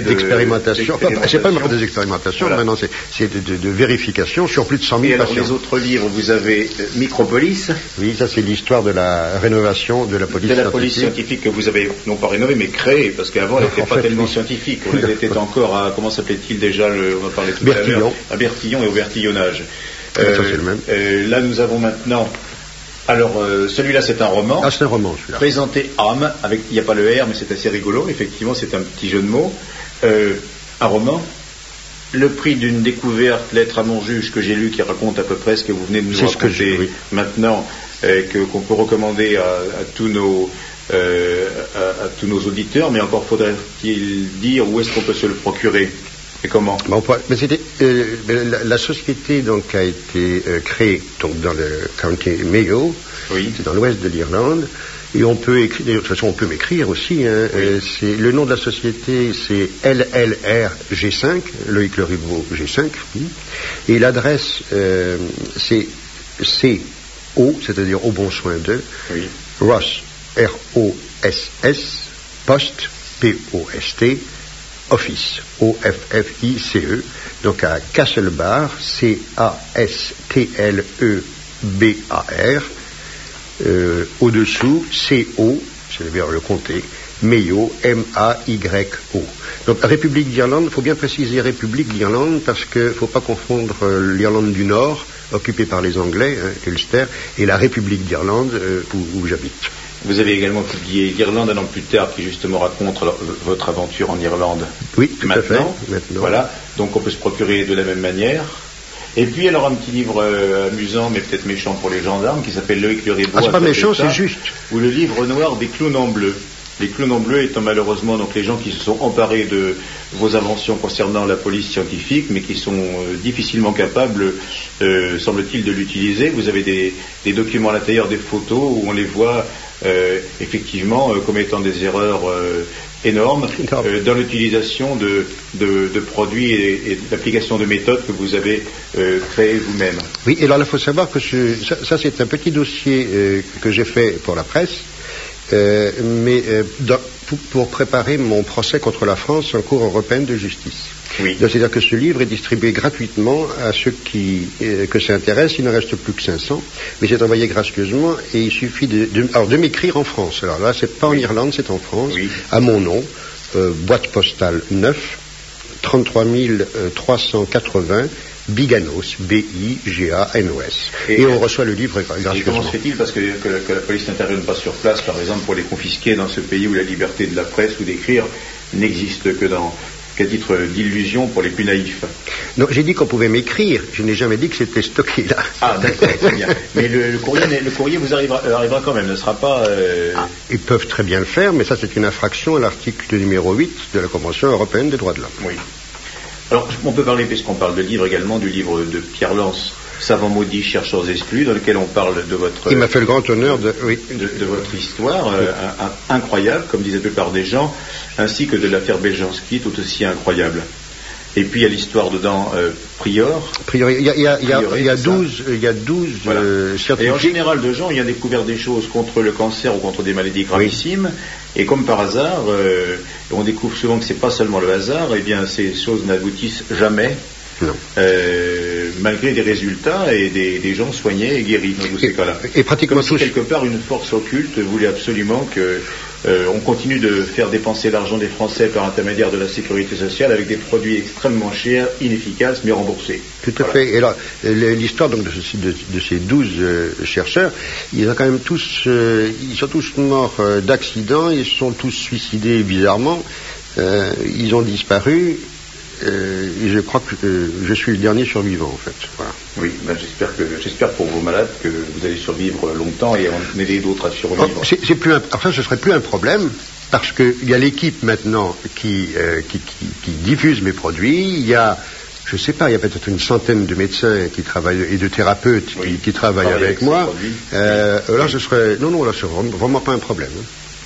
d'expérimentation. C'est pas même des expérimentations, voilà. Maintenant, c'est de vérification sur plus de 100 000 et patients. Alors, les autres livres, vous avez Micropolis. Oui, ça, c'est l'histoire de la rénovation de la police scientifique. De la police scientifique que vous avez, non pas rénovée, mais créée, parce qu'avant, elle n'était pas tellement scientifique. On était encore à, comment s'appelait-il déjà, on en parlait tout à l'heure, à Bertillon et au vertillonnage. Ça, c'est le même. Là, nous avons maintenant... Alors, celui-là, c'est un roman. Ah, c'est un roman, celui-là. Présenté âme, avec, il n'y a pas le R, mais c'est assez rigolo. Effectivement, c'est un petit jeu de mots. Un roman. Le prix d'une découverte, lettre à mon juge, que j'ai lu, qui raconte à peu près ce que vous venez de nous raconter maintenant, qu'on peut recommander à tous nos auditeurs, mais encore faudrait-il dire où est-ce qu'on peut se le procurer. Et comment? Mais c'était la société donc a été créée donc dans le county Mayo, oui. C'est dans l'ouest de l'Irlande, et on peut écrire. De toute façon, on peut m'écrire aussi. Hein, oui. C'est le nom de la société, c'est LLR G5, Loïc Le Ribot G5, et l'adresse c'est CO, c'est-à-dire au bon soin de oui. Ross ROSS Post POST. Office, OFFICE, donc à Castlebar, CASTLEBAR, au-dessous, CO, c'est bien le comté, Mayo, MAYO. Donc République d'Irlande, il faut bien préciser République d'Irlande parce qu'il ne faut pas confondre l'Irlande du Nord, occupée par les Anglais, Ulster, et la République d'Irlande où j'habite. Vous avez également publié L'Irlande un an plus tard, qui justement raconte votre aventure en Irlande. Oui, tout à fait. Maintenant. Voilà, donc on peut se procurer de la même manière. Et puis alors un petit livre amusant, mais peut-être méchant pour les gendarmes, qui s'appelle Loïc Le Ribot. Ah, c'est pas méchant, c'est juste. Ou le livre noir des clowns en bleu. Les clowns en bleu étant malheureusement donc les gens qui se sont emparés de vos inventions concernant la police scientifique, mais qui sont difficilement capables, semble-t-il, de l'utiliser. Vous avez des documents à l'intérieur, des photos où on les voit effectivement comme étant des erreurs énormes dans l'utilisation de produits et d'applications de méthodes que vous avez créées vous-même. Oui, et alors il faut savoir que ça c'est un petit dossier que j'ai fait pour la presse. Pour préparer mon procès contre la France en Cour européenne de justice. Oui. C'est-à-dire que ce livre est distribué gratuitement à ceux que ça intéresse. Il ne reste plus que 500, mais c'est envoyé gracieusement et il suffit de m'écrire en France. Alors là, c'est pas en Irlande, c'est en France, oui. À mon nom. boîte postale 9, 33 380, Biganos, B-I-G-A-N-O-S. Et on reçoit le livre gracieusement. Et comment se fait-il parce que la police n'intervienne pas sur place, par exemple, pour les confisquer dans ce pays où la liberté de la presse ou d'écrire n'existe qu'à titre d'illusion pour les plus naïfs? Non, j'ai dit qu'on pouvait m'écrire. Je n'ai jamais dit que c'était stocké là. Ah, d'accord, très bien. Mais le courrier vous arrivera quand même, ne sera pas... Ils peuvent très bien le faire, mais ça c'est une infraction à l'article numéro 8 de la Convention européenne des droits de l'homme. Oui. Alors, on peut parler, puisqu'on parle de livre également, du livre de Pierre Lance, Savants maudits, chercheurs exclus, dans lequel on parle de votre... Il m'a fait le grand honneur de votre histoire, incroyable, comme disaient la plupart des gens, ainsi que de l'affaire Beljanski, tout aussi incroyable. Et puis il y a l'histoire dedans, Prior. Il y a 12 voilà. scientifiques. Et en général, de gens, il y a découvert des choses contre le cancer ou contre des maladies gravissimes. Oui. Et comme par hasard, on découvre souvent que c'est pas seulement le hasard. Eh bien, ces choses n'aboutissent jamais. Non. Malgré des résultats et des gens soignés et guéris dans tous ces cas-là. Et pratiquement comme si quelque part une force occulte voulait absolument que on continue de faire dépenser l'argent des Français par intermédiaire de la sécurité sociale avec des produits extrêmement chers, inefficaces, mais remboursés. Tout à fait. Et là, l'histoire donc de ces 12 chercheurs, ils ont quand même ils sont tous morts d'accident, ils se sont tous suicidés bizarrement, ils ont disparu. Et je crois que je suis le dernier survivant en fait. Voilà. Oui, ben j'espère pour vos malades que vous allez survivre longtemps et en aider d'autres à survivre. Enfin, ce serait plus un problème parce qu'il y a l'équipe maintenant qui diffuse mes produits. Il y a, je sais pas, il y a peut-être une centaine de médecins qui travaillent et de thérapeutes qui travaillent avec moi. Là, ce serait là, c'est vraiment pas un problème. Hein.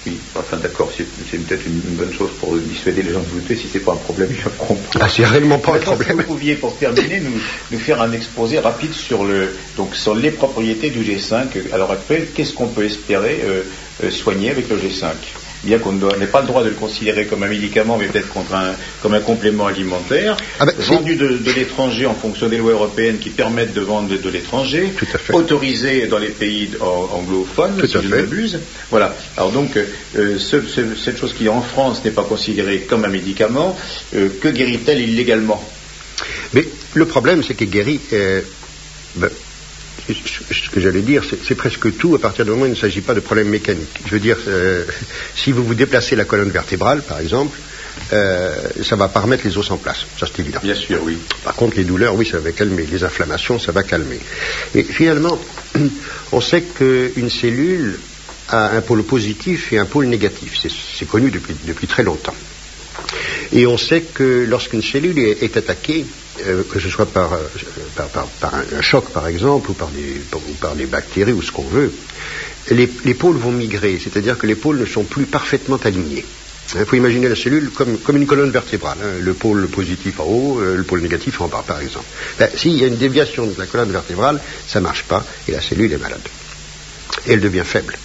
Oui, enfin d'accord, c'est peut-être une bonne chose pour dissuader les gens de douter. Si c'est pas un problème, ils ne feront pas. Ah, c'est réellement pas un problème. Si vous pouviez, pour terminer, nous faire un exposé rapide sur les propriétés du G5 à l'heure actuelle. Qu'est-ce qu'on peut espérer soigner avec le G5? Bien qu'on n'ait pas le droit de le considérer comme un médicament, mais peut-être comme un complément alimentaire, vendu de l'étranger en fonction des lois européennes qui permettent de vendre de l'étranger, autorisé dans les pays anglophones, si je ne m'abuse. Voilà. Alors donc, cette chose qui en France n'est pas considérée comme un médicament, que guérit-elle illégalement? Mais le problème, c'est qu'elle guérit... ce que j'allais dire, c'est presque tout à partir du moment où il ne s'agit pas de problèmes mécaniques. Je veux dire, si vous déplacez la colonne vertébrale, par exemple, ça va pas remettre les os en place. Ça, c'est évident. Bien sûr, oui. Par contre, les douleurs, oui, ça va calmer. Les inflammations, ça va calmer. Et finalement, on sait qu'une cellule a un pôle positif et un pôle négatif. C'est connu depuis très longtemps. Et on sait que lorsqu'une cellule est attaquée, que ce soit par un choc par exemple, ou par des bactéries ou ce qu'on veut, les pôles vont migrer, c'est-à-dire que les pôles ne sont plus parfaitement alignés. Il faut imaginer la cellule comme une colonne vertébrale, le pôle positif en haut, le pôle négatif en bas par exemple. S'il y a une déviation de la colonne vertébrale, ça ne marche pas et la cellule est malade. Et elle devient faible.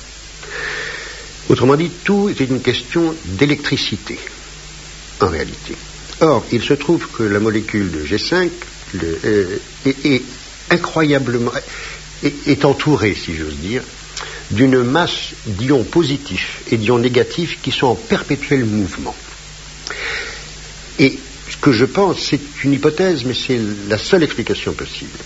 Autrement dit, tout est une question d'électricité, en réalité. Or, il se trouve que la molécule de G5 est incroyablement... est entourée, si j'ose dire, d'une masse d'ions positifs et d'ions négatifs qui sont en perpétuel mouvement. Et ce que je pense, c'est une hypothèse, mais c'est la seule explication possible.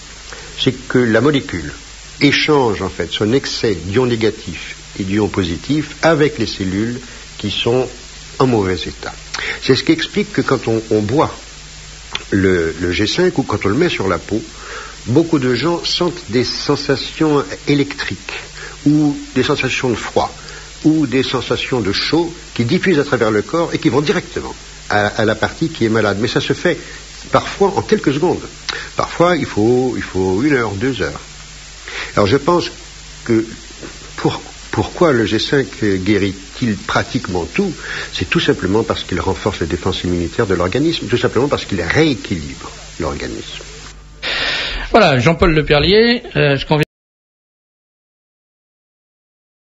C'est que la molécule échange, en fait, son excès d'ions négatifs et d'ions positifs avec les cellules qui sont en mauvais état. C'est ce qui explique que quand on boit le G5 ou quand on le met sur la peau, beaucoup de gens sentent des sensations électriques ou des sensations de froid ou des sensations de chaud qui diffusent à travers le corps et qui vont directement à la partie qui est malade. Mais ça se fait parfois en quelques secondes. Parfois, il faut 1 heure, 2 heures. Alors je pense que pourquoi le G5 guérit-il pratiquement tout? C'est tout simplement parce qu'il renforce les défenses immunitaires de l'organisme, tout simplement parce qu'il rééquilibre l'organisme. Voilà, Jean-Paul Leperlier, ce qu'on vient